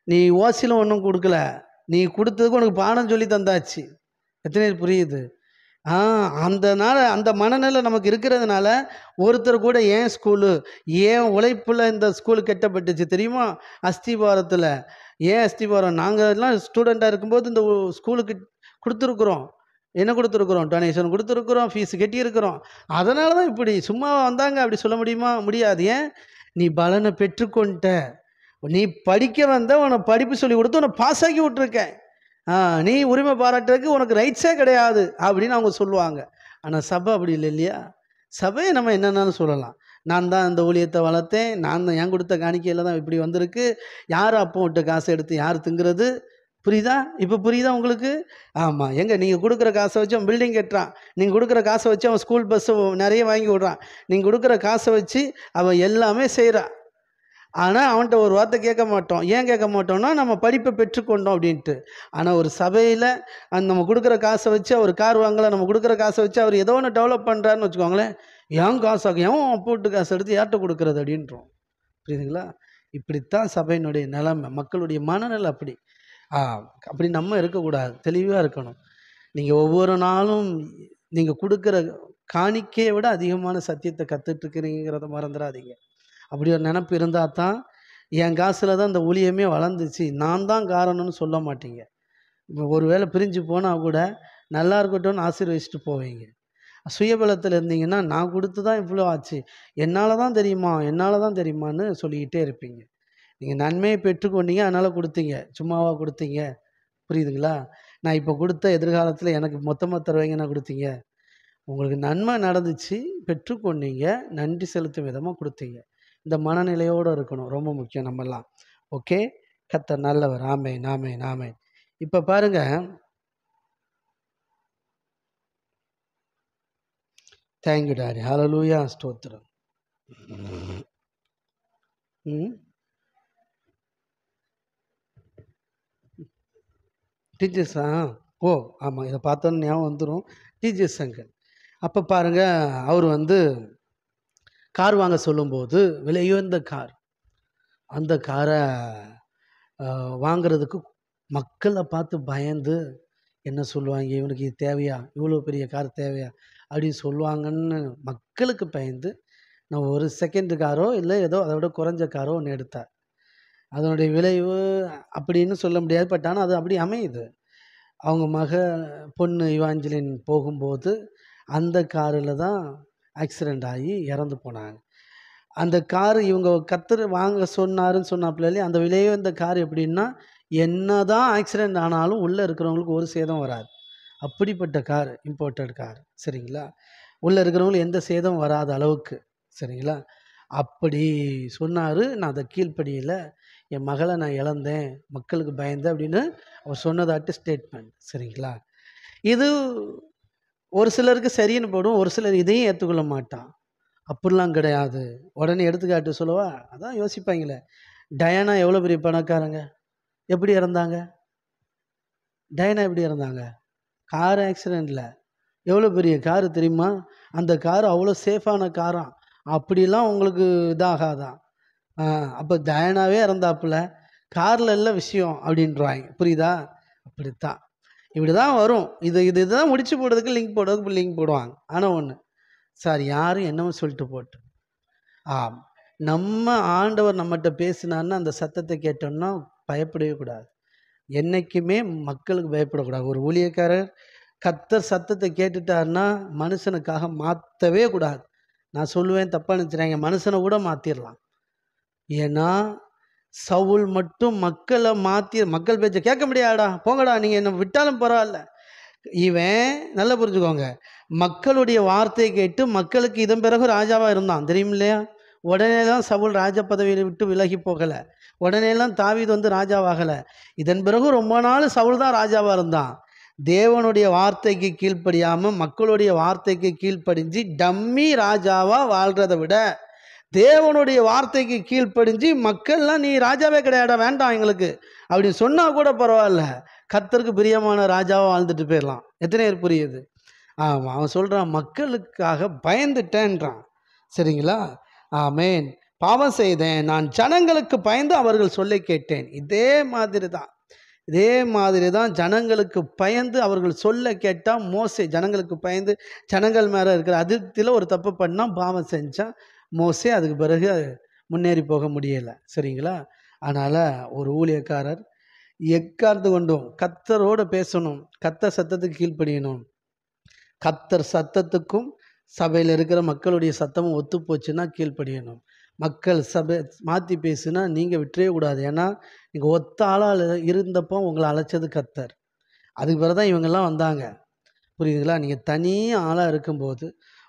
நீ ஓசிலும் ஒன்றும் கொடுக்கல, நீ கொடுத்ததுக்கு உனக்கு பாடம் சொல்லி தந்தாச்சு. எத்தனை பேர் புரியுது? அந்தனால அந்த மனநிலை நமக்கு இருக்கிறதுனால ஒருத்தர் கூட ஏன் ஸ்கூலு, ஏன் உழைப்பில் இந்த ஸ்கூலு கட்டப்பட்டுச்சு தெரியுமா? அஸ்திபாரத்தில். ஏன் அஸ்திபாரம்? நாங்கள் எல்லாம் ஸ்டூடெண்ட்டாக இருக்கும்போது இந்த ஸ்கூலுக்கு கொடுத்துருக்குறோம். என்ன கொடுத்துருக்குறோம்? டொனேஷன் கொடுத்துருக்குறோம், ஃபீஸ் கட்டியிருக்கிறோம். அதனால தான் இப்படி சும்மா வந்தாங்க அப்படி சொல்ல முடியுமா? முடியாது. ஏன்? நீ பலனை பெற்றுக்கொண்ட, நீ படிக்க வந்த, உனக்கு படிப்பு சொல்லி கொடுத்து உன்னை பாஸ் ஆக்கி விட்ருக்கேன். நீ உரிமை பாராட்டுறதுக்கு உனக்கு ரைட்ஸே கிடையாது அப்படின்னு அவங்க சொல்லுவாங்க. ஆனால் சபை அப்படி இல்லை இல்லையா? சபையை நம்ம என்னென்னாலும் சொல்லலாம். நான் தான் இந்த ஊழியத்தை வளர்த்தேன், நான் தான் என் கொடுத்த காணிக்கையில் தான் இப்படி வந்திருக்கு, யார் அப்போ விட்ட காசை எடுத்து யார் திங்கிறது? புரியுதா? இப்போ புரியுதா உங்களுக்கு? ஆமாம். எங்கே நீங்கள் கொடுக்குற காசை வச்சு அவன் பில்டிங் கட்டுறான், நீங்கள் கொடுக்குற காசை வச்சு அவன் ஸ்கூல் பஸ்ஸு நிறைய வாங்கி விட்றான், நீங்கள் கொடுக்குற காசை வச்சு அவன் எல்லாமே செய்கிறான். ஆனால் அவன்கிட்ட ஒரு வார்த்தை கேட்க மாட்டோம். ஏன் கேட்க மாட்டோம்னா நம்ம படிப்பை பெற்றுக்கொண்டோம் அப்படின்ட்டு. ஆனால் ஒரு சபையில் நம்ம கொடுக்குற காசை வச்சு அவர் கார் வாங்கலை, நம்ம கொடுக்குற காசை வச்சு அவர் ஏதோ ஒன்று டெவலப் பண்ணுறாருன்னு வச்சுக்கோங்களேன், ஏன் காசாக ஏன் போட்டு காசு எடுத்து யார்கிட்ட கொடுக்குறது அப்படின்றோம். புரியுதுங்களா? இப்படித்தான் சபையினுடைய நிலைமை, மக்களுடைய மனநிலை அப்படி. அப்படி நம்ம இருக்கக்கூடாது, தெளிவாக இருக்கணும். நீங்கள் ஒவ்வொரு நாளும் நீங்கள் கொடுக்குற காணிக்கையை விட அதிகமான சத்தியத்தை கற்றுட்ருக்கிறீங்கிறத மறந்துடாதீங்க. அப்படி ஒரு நினப்பு இருந்தால் தான் என் காசில் தான் இந்த ஊழியமே வளர்ந்துச்சு, நான் தான் காரணம்னு சொல்ல மாட்டீங்க. இப்போ ஒரு வேளை பிரிஞ்சு போனால் கூட நல்லா இருக்கட்டும்னு ஆசீர்வதிச்சுட்டு போவீங்க. சுயபலத்தில் இருந்தீங்கன்னா நான் கொடுத்து தான் இவ்வளோ ஆச்சு, என்னால் தான் தெரியுமா, என்னால் தான் தெரியுமான்னு சொல்லிக்கிட்டே இருப்பீங்க. நீங்கள் நன்மையை பெற்றுக்கொண்டீங்க, அதனால் கொடுத்தீங்க, சும்மாவா கொடுத்தீங்க? புரியுதுங்களா? நான் இப்போ கொடுத்த எதிர்காலத்தில் எனக்கு மொத்தமாக தருவீங்க, நான் கொடுத்தீங்க. உங்களுக்கு நன்மை நடந்துச்சு, பெற்றுக்கொண்டீங்க, நன்றி செலுத்தும் விதமாக கொடுத்தீங்க. இந்த மனநிலையோடு இருக்கணும், ரொம்ப முக்கியம் நம்மெல்லாம். ஓகே, கர்த்தர் நல்லவர். ஆமென், ஆமென், ஆமென். இப்போ பாருங்க, தேங்க்யூ டாடி, ஹல்லேலூயா, ஸ்தோத்திரம். டீச்சர்ஸா? ஓ ஆமாம், இதை பார்த்தோன்னு ஞாபகம் வந்துடும். Teachers uncle. அப்போ பாருங்கள், அவர் வந்து கார் வாங்க சொல்லும்போது விலையுயர்ந்த கார், அந்த காரை வாங்கிறதுக்கு மக்களை பார்த்து பயந்து என்ன சொல்லுவாங்க, இவனுக்கு இது தேவையா, இவ்வளோ பெரிய கார் தேவையா அப்படின்னு சொல்லுவாங்கன்னு மக்களுக்கு பயந்து நான் ஒரு செகண்டு காரோ இல்லை ஏதோ அதை விட குறைஞ்ச காரோ ஒன்று எடுத்தார். அதனுடைய விளைவு அப்படின்னு சொல்ல முடியாது, பட் ஆனால் அது அப்படி அமையுது. அவங்க பொண்ணு இவாஞ்சலின் போகும்போது அந்த காரில் தான் ஆக்சிடெண்ட் ஆகி இறந்து போனாங்க. அந்த காரு இவங்க கர்த்தர் வாங்க சொன்னாருன்னு சொன்னாப்புல, அந்த விலையோ இந்த கார் எப்படின்னா, என்ன தான் ஆக்சிடெண்ட் ஆனாலும் உள்ளே இருக்கிறவங்களுக்கு ஒரு சேதம் வராது. அப்படிப்பட்ட கார், இம்போர்ட்டட் கார். சரிங்களா? உள்ளே இருக்கிறவங்களுக்கு எந்த சேதம் வராத அளவுக்கு. சரிங்களா? அப்படி சொன்னார். நான் அதை கீழ்ப்படியில் என் மகளை நான் இழந்தேன், மக்களுக்கு பயந்தேன் அப்படின்னு அவர் சொன்னதாட்டு ஸ்டேட்மெண்ட். சரிங்களா? இது ஒரு சிலருக்கு சரின்னு போடும், ஒரு சிலர் இதையும் ஏற்றுக்கொள்ள மாட்டான். அப்படிலாம் கிடையாது. உடனே எடுத்துக்காட்டு சொல்லவா? அதான் யோசிப்பாங்களே, டயானா எவ்வளோ பெரிய பணக்காரங்க, எப்படி இறந்தாங்க? டயானா எப்படி இறந்தாங்க? கார் ஆக்சிடெண்ட்டில். எவ்வளோ பெரிய காரு தெரியுமா? அந்த கார் அவ்வளோ சேஃபான காராம். அப்படிலாம் உங்களுக்கு இதாகாதான். அப்போ டயானாவே இறந்தாப்புல, காரில் எல்லாம் விஷயம் அப்படின்றாங்க. புரியுதா? அப்படித்தான், இப்படி தான் வரும். இதுதான் முடிச்சு போடுறதுக்கு லிங்க் போடுறதுக்கு லிங்க் போடுவாங்க. ஆனால் ஒன்று சார், யாரும் என்னவோ சொல்லிட்டு போட்டு, நம்ம ஆண்டவர் நம்மகிட்ட பேசினார்னா அந்த சத்தத்தை கேட்டோம்னா பயப்படவே கூடாது. என்றைக்குமே மக்களுக்கு பயப்படக்கூடாது. ஒரு ஊழியக்காரர் கர்த்தர் சத்தத்தை கேட்டுட்டாருன்னா மனுஷனுக்காக மாற்றவே கூடாது. நான் சொல்லுவேன், தப்பாக நினச்சிடாங்க, மனுஷனை கூட மாற்றிடலாம். ஏன்னா சவுல் மட்டும் மக்களை மாற்றி, மக்கள் பேச்சை கேட்க முடியாடா, போங்கடா, நீங்கள் என்ன விட்டாலும் பரவாயில்ல. இவன் நல்லா புரிஞ்சுக்கோங்க, மக்களுடைய வார்த்தையை கேட்டு மக்களுக்கு இதன் பிறகு ராஜாவாக இருந்தான், தெரியும் இல்லையா? உடனேலாம் சவுல் ராஜ பதவியை விட்டு விலகி போகலை, உடனேலாம் தாவீது வந்து ராஜாவாகலை. இதன் பிறகு ரொம்ப நாள் சவுல் தான் ராஜாவாக இருந்தான். தேவனுடைய வார்த்தைக்கு கீழ்ப்படியாமல் மக்களுடைய வார்த்தைக்கு கீழ்ப்படிஞ்சு டம்மி ராஜாவாக வாழ்கிறத விட, தேவனுடைய வார்த்தைக்கு கீழ்ப்படிஞ்சு மக்கள்லாம் நீ ராஜாவே கிடையாடா, வேண்டாம் எங்களுக்கு அப்படின்னு சொன்னால் கூட பரவாயில்ல, கர்த்தருக்கு பிரியமான ராஜாவாக வாழ்ந்துட்டு போயிடலாம். எத்தனை பேர் புரியுது? ஆமாம், அவன் சொல்கிறான் மக்களுக்காக பயந்துட்டேன்றான். சரிங்களா? ஆமேன். பாவம் செய்தேன், நான் ஜனங்களுக்கு பயந்து அவர்கள் சொல்லை கேட்டேன். இதே மாதிரி தான் ஜனங்களுக்கு பயந்து அவர்கள் சொல்ல கேட்டால் மோசே ஜனங்களுக்கு பயந்து ஜனங்கள் மேலே இருக்கிற அதிருப்தியில் ஒரு தப்பு பண்ணால் பாவம் செஞ்சான் மோசே. அதுக்கு பிறகு முன்னேறி போக முடியலை. சரிங்களா? அதனால் ஒரு ஊழியக்காரர் எக்கார்ந்து கொண்டும் கர்த்தரோடு பேசணும், கர்த்தர் சத்தத்துக்கு கீழ்ப்படியணும். கர்த்தர் சத்தத்துக்கும் சபையில் இருக்கிற மக்களுடைய சத்தமும் ஒத்து போச்சுன்னா கீழ்ப்படியணும். மக்கள் சபை மாற்றி பேசுனா நீங்கள் விட்டுறவே கூடாது. ஏன்னா நீங்கள் ஒத்த ஆளாக இருந்தப்போ உங்களை அழைச்சது கர்த்தர். அதுக்கு பிறகு தான் இவங்கெல்லாம் வந்தாங்க. புரியுதுங்களா? நீங்கள் தனி ஆளாக இருக்கும்போது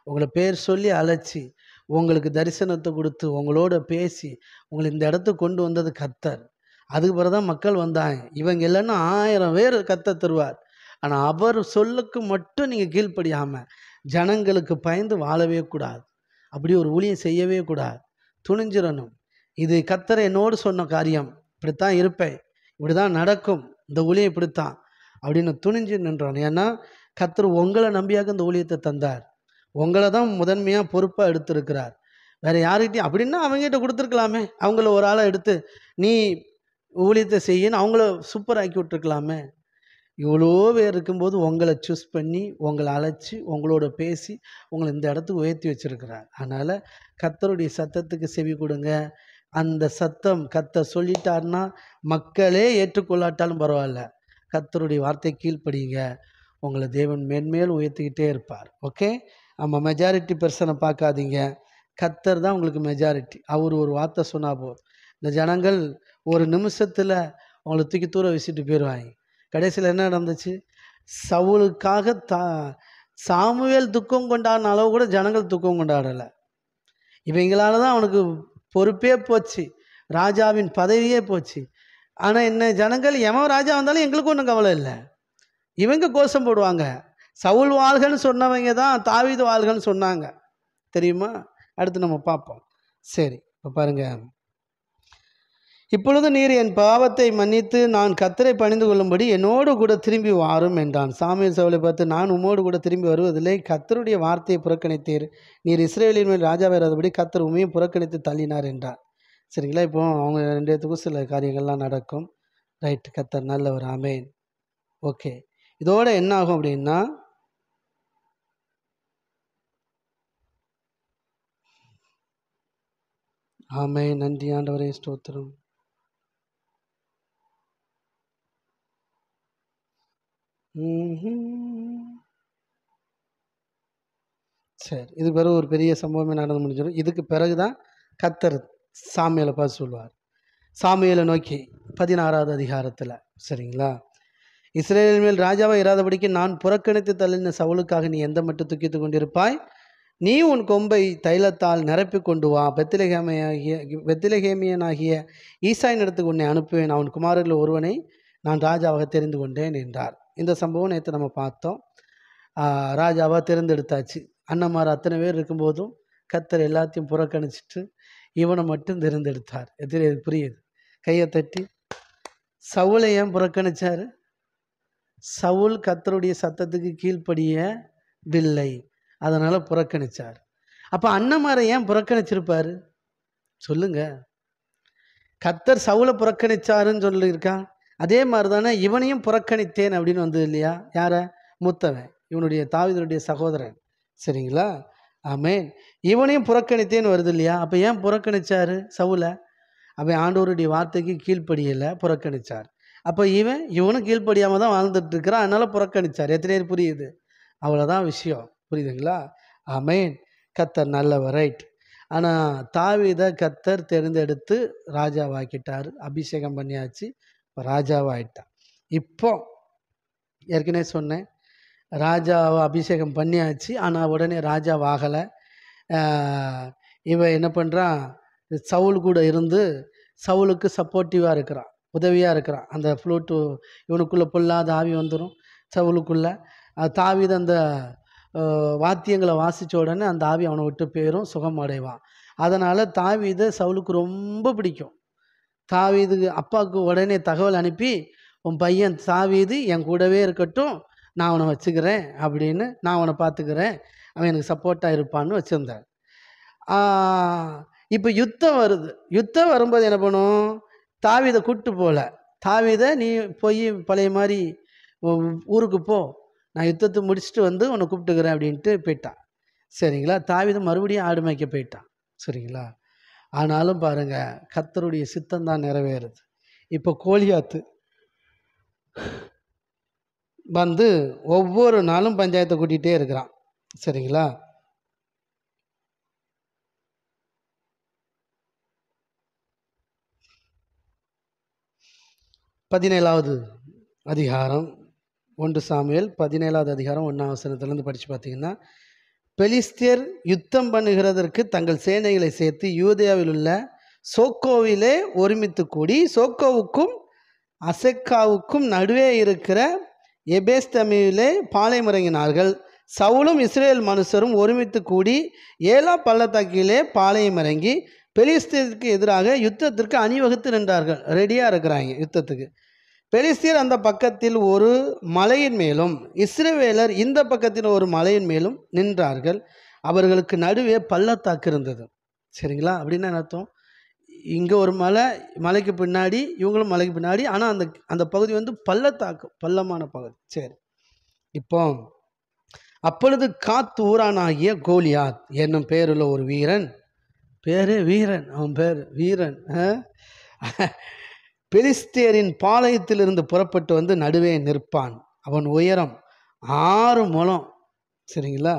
உங்களை பேர் சொல்லி அழைச்சி உங்களுக்கு தரிசனத்தை கொடுத்து உங்களோட பேசி உங்களை இந்த இடத்துக்கு கொண்டு வந்தது கர்த்தர். அதுக்கு பிறகு தான் மக்கள் வந்தாங்க. இவங்க இல்லைன்னா 1000 பேர் கர்த்தர் தருவார். ஆனால் அவர் சொல்லுக்கு மட்டும் நீங்கள் கீழ்ப்படியாமல் ஜனங்களுக்கு பயந்து வாழவே கூடாது. அப்படி ஒரு ஊழியம் செய்யவே கூடாது. துணிஞ்சிடணும். இது கர்த்தர் என்னோடு சொன்ன காரியம், இப்படித்தான் இருப்பேன், இப்படி தான் நடக்கும், இந்த ஊழியம் இப்படித்தான் அப்படின்னு துணிஞ்சு நின்றான். ஏன்னா கர்த்தர் உங்களை நம்பியாக இந்த ஊழியத்தை தந்தார். உங்களை தான் முதன்மையாக பொறுப்பாக எடுத்திருக்கிறார். வேறு யார்கிட்டையும் அப்படின்னா அவங்ககிட்ட கொடுத்துருக்கலாமே. அவங்கள ஒரு ஆளை எடுத்து நீ ஊழியத்தை செய்யன்னு அவங்கள சூப்பர் ஆக்கி விட்டுருக்கலாமே. இவ்வளோ பேர் இருக்கும்போது உங்களை சூஸ் பண்ணி உங்களை அழைச்சி உங்களோட பேசி உங்களை இந்த இடத்துக்கு உயர்த்தி வச்சுருக்கிறார். அதனால் கர்த்தருடைய சத்தத்துக்கு செவி கொடுங்க. அந்த சத்தம் கர்த்தர் சொல்லிட்டாருன்னா மக்களே ஏற்றுக்கொள்ளாட்டாலும் பரவாயில்ல, கர்த்தருடைய வார்த்தை கீழ்ப்படிங்க. உங்களை தேவன் மேன்மேல் உயர்த்திக்கிட்டே இருப்பார். ஓகே? நம்ம மெஜாரிட்டி பர்சனை பார்க்காதீங்க. கர்த்தர் தான் உங்களுக்கு மெஜாரிட்டி. அவர் ஒரு வார்த்தை சொன்னால் போதும். இந்த ஜனங்கள் ஒரு நிமிஷத்தில் உங்களை தூக்கி தூர வச்சுட்டு போயிடுவாங்க. கடைசியில் என்ன நடந்துச்சு? சவுலுக்காக சாமுவேல் துக்கம் கொண்டாடின அளவு கூட ஜனங்கள் துக்கம் கொண்டாடலை. இவங்களால தான் அவனுக்கு பொறுப்பே போச்சு, ராஜாவின் பதவியே போச்சு. ஆனால் என்ன, ஜனங்கள் எவன் ராஜா வந்தாலும் எங்களுக்கு ஒன்றும் கவலை இல்லை. இவங்க கோஷம் போடுவாங்க. சவுல் வாழ்கன்னு சொன்னவங்க தான் தாவீது வாழ்கன்னு சொன்னாங்க. தெரியுமா? அடுத்து நம்ம பார்ப்போம். சரி, இப்போ பாருங்கள். இப்பொழுது நீர் என் பாவத்தை மன்னித்து நான் கர்த்தரை பணிந்து கொள்ளும்படி என்னோடு கூட திரும்பி வாரும் என்றான். சாமுவேல் சவுலை பார்த்து, நான் உம்மோடு கூட திரும்பி வருவதில்லை, கர்த்தருடைய வார்த்தையை புறக்கணித்தீர், நீர் இஸ்ரவேலின் மேல் ராஜாவாகிறபடி கர்த்தர் உண்மையை புறக்கணித்து தள்ளினார் என்றார். சரிங்களா? இப்போ அவங்க 2 பேத்துக்கும் சில காரியங்கள்லாம் நடக்கும். ரைட், கர்த்தர் நல்லவர். ஆமேன். ஓகே, இதோட என்ன ஆகும் அப்படின்னா, ஆமேன், நன்றி ஆண்டவரே, ஸ்தோத்திரம். சரி, இது பிறகு ஒரு பெரிய சம்பவமே நடந்து முடிஞ்சிடும். இதுக்கு பிறகு தான் கர்த்தர் சாமுவேலை பார்த்து சொல்வார். சாமுவேலை நோக்கி 16வது அதிகாரத்தில். சரிங்களா? இஸ்ரவேலின் மேல் ராஜாவாக இராதபடிக்கு நான் புறக்கணித்து தள்ளின சவுலுக்காக நீ எந்த மட்டும் துக்கித்து கொண்டிருப்பாய்? நீ உன் கொம்பை தைலத்தால் நிரப்பி கொண்டு வா, பெத்லெகேமியனாகிய ஈசாயின் இடத்துக்கு உன்னை அனுப்புவேன், அவன் குமாரர்கள் ஒருவனை நான் ராஜாவாக தெரிந்து கொண்டேன் என்றார். இந்த சம்பவம் நேற்று நம்ம பார்த்தோம். ராஜாவாக தேர்ந்தெடுத்தாச்சு. அண்ணன்மார் அத்தனை பேர் இருக்கும்போதும் கர்த்தர் எல்லாத்தையும் புறக்கணிச்சிட்டு இவனை மட்டும் தேர்ந்தெடுத்தார். எத்தனை புரியுது? கையை தட்டி. சவுலை ஏன் புறக்கணிச்சார்? சவுல் கர்த்தருடைய சத்தத்துக்கு கீழ்ப்படியவில்லை, அதனால் புறக்கணிச்சார். அப்போ அண்ணன்மாரை ஏன் புறக்கணிச்சிருப்பார் சொல்லுங்க? கர்த்தர் சவுலை புறக்கணிச்சாருன்னு சொல்லியிருக்கா. அதே மாதிரி தானே இவனையும் புறக்கணித்தேன் அப்படின்னு வந்தது இல்லையா? யாரை? மூத்தவன், இவனுடைய தாவீதுடைய சகோதரன். சரிங்களா? ஆமேன். இவனையும் புறக்கணித்தேன்னு வருது இல்லையா? அப்போ ஏன் புறக்கணிச்சார் சவுலை? அவன் ஆண்டவருடைய வார்த்தைக்கு கீழ்ப்படியலை, புறக்கணிச்சார். அப்போ இவனும் கீழ்ப்படியாமல் தான் வாழ்ந்துட்டு இருக்கிறான், அதனால் புறக்கணிச்சார். எத்தனை பேர் புரியுது? அவ்வளோதான் விஷயம். புரியுதுங்களா? ஆமேன். கர்த்தர் நல்லவர். ரைட். ஆனால் தாவீதை கர்த்தர் தேர்ந்தெடுத்து ராஜாவாக்கிட்டார். அபிஷேகம் பண்ணியாச்சு, ராஜாவாயிட்டான். இப்போ ஏற்கனவே சொன்னேன், ராஜாவை அபிஷேகம் பண்ணியாச்சு, ஆனால் உடனே ராஜாவாகலை. இவன் என்ன பண்ணுறான்? சவுல் கூட இருந்து சவுலுக்கு சப்போர்ட்டிவாக இருக்கிறான், உதவியாக இருக்கிறான். அந்த ஃப்ளூட்டு இவனுக்குள்ளே பொல்லாத ஆவி வந்துடும் சவுலுக்குள்ளே. தாவீது அந்த வாத்தியங்களை வாசித்த உடனே அந்த ஆவி அவனை விட்டு போயிடும், சுகம் அடைவான். அதனால் தாவீதை சவுலுக்கு ரொம்ப பிடிக்கும். தாவீதுக்கு அப்பாவுக்கு உடனே தகவல் அனுப்பி, உன் பையன் தாவீது என் கூடவே இருக்கட்டும், நான் அவனை வச்சுக்கிறேன் அப்படின்னு, நான் அவனை பார்த்துக்கிறேன், அவன் எனக்கு சப்போர்ட்டாக இருப்பான்னு வச்சுருந்தார். இப்போ யுத்தம் வருது. யுத்தம் வரும்போது என்ன பண்ணும், தாவீதை கூப்பிட்டு போகல. தாவீதை நீ போய் பழைய மாதிரி ஊருக்கு போ, நான் யுத்தத்தை முடிச்சுட்டு வந்து உன்னை கூப்பிட்டுக்கிறேன் அப்படின்ட்டு போயிட்டான். சரிங்களா? தாவீது மறுபடியும் ஆடு மேய்க்க போயிட்டான். சரிங்களா? ஆனாலும் பாருங்க, கர்த்தருடைய சித்தம் தான் நிறைவேறுது. இப்போ கோலியாத்து வந்து ஒவ்வொரு நாளும் பஞ்சாயத்தை கூட்டிகிட்டே இருக்கிறான். சரிங்களா? பதினேழாவது அதிகாரம் 1 சாமுவேல் 17வது அதிகாரம் 1ஆம் வசனத்திலிருந்து படித்து பார்த்தீங்கன்னா, பெலிஸ்தியர் யுத்தம் பண்ணுகிறதற்கு தங்கள் சேனைகளை சேர்த்து யூதேயாவில் உள்ள சோக்கோவிலே ஒருமித்து கூடி, சோக்கோவுக்கும் அசெக்காவுக்கும் நடுவே இருக்கிற எபேஸ்தமிலே பாளையம் இறங்கினார்கள். சவுலும் இஸ்ரேல் மனுஷரும் ஒருமித்து கூடி ஏலா பள்ளத்தாக்கிலே பாளையம் இறங்கி பெலிஸ்தியருக்கு எதிராக யுத்தத்திற்கு அணிவகுத்து நின்றார்கள். ரெடியாக இருக்கிறாங்க யுத்தத்துக்கு. பெலிஸ்தியர் அந்த பக்கத்தில் ஒரு மலையின் மேலும் இஸ்ரவேலர் இந்த பக்கத்தில் ஒரு மலையின் மேலும் நின்றார்கள். அவர்களுக்கு நடுவே பள்ளத்தாக்கு இருந்தது. சரிங்களா? அப்படின்னா என்ன அர்த்தம்? இங்கே ஒரு மலைக்கு பின்னாடி, இவங்களும் மலைக்கு பின்னாடி. ஆனால் அந்த பகுதி வந்து பள்ளத்தாக்கு, பள்ளமான பகுதி. சரி, இப்போ அப்பொழுது காத் ஊரானாகிய கோலியாத் என்னும் பேருள்ள ஒரு வீரன், வீரன், அவன் பேர் வீரன், பெலிஸ்தியரின் பாளையத்திலிருந்து புறப்பட்டு வந்து நடுவே நிற்பான். அவன் உயரம் 6 முழம். சரிங்களா?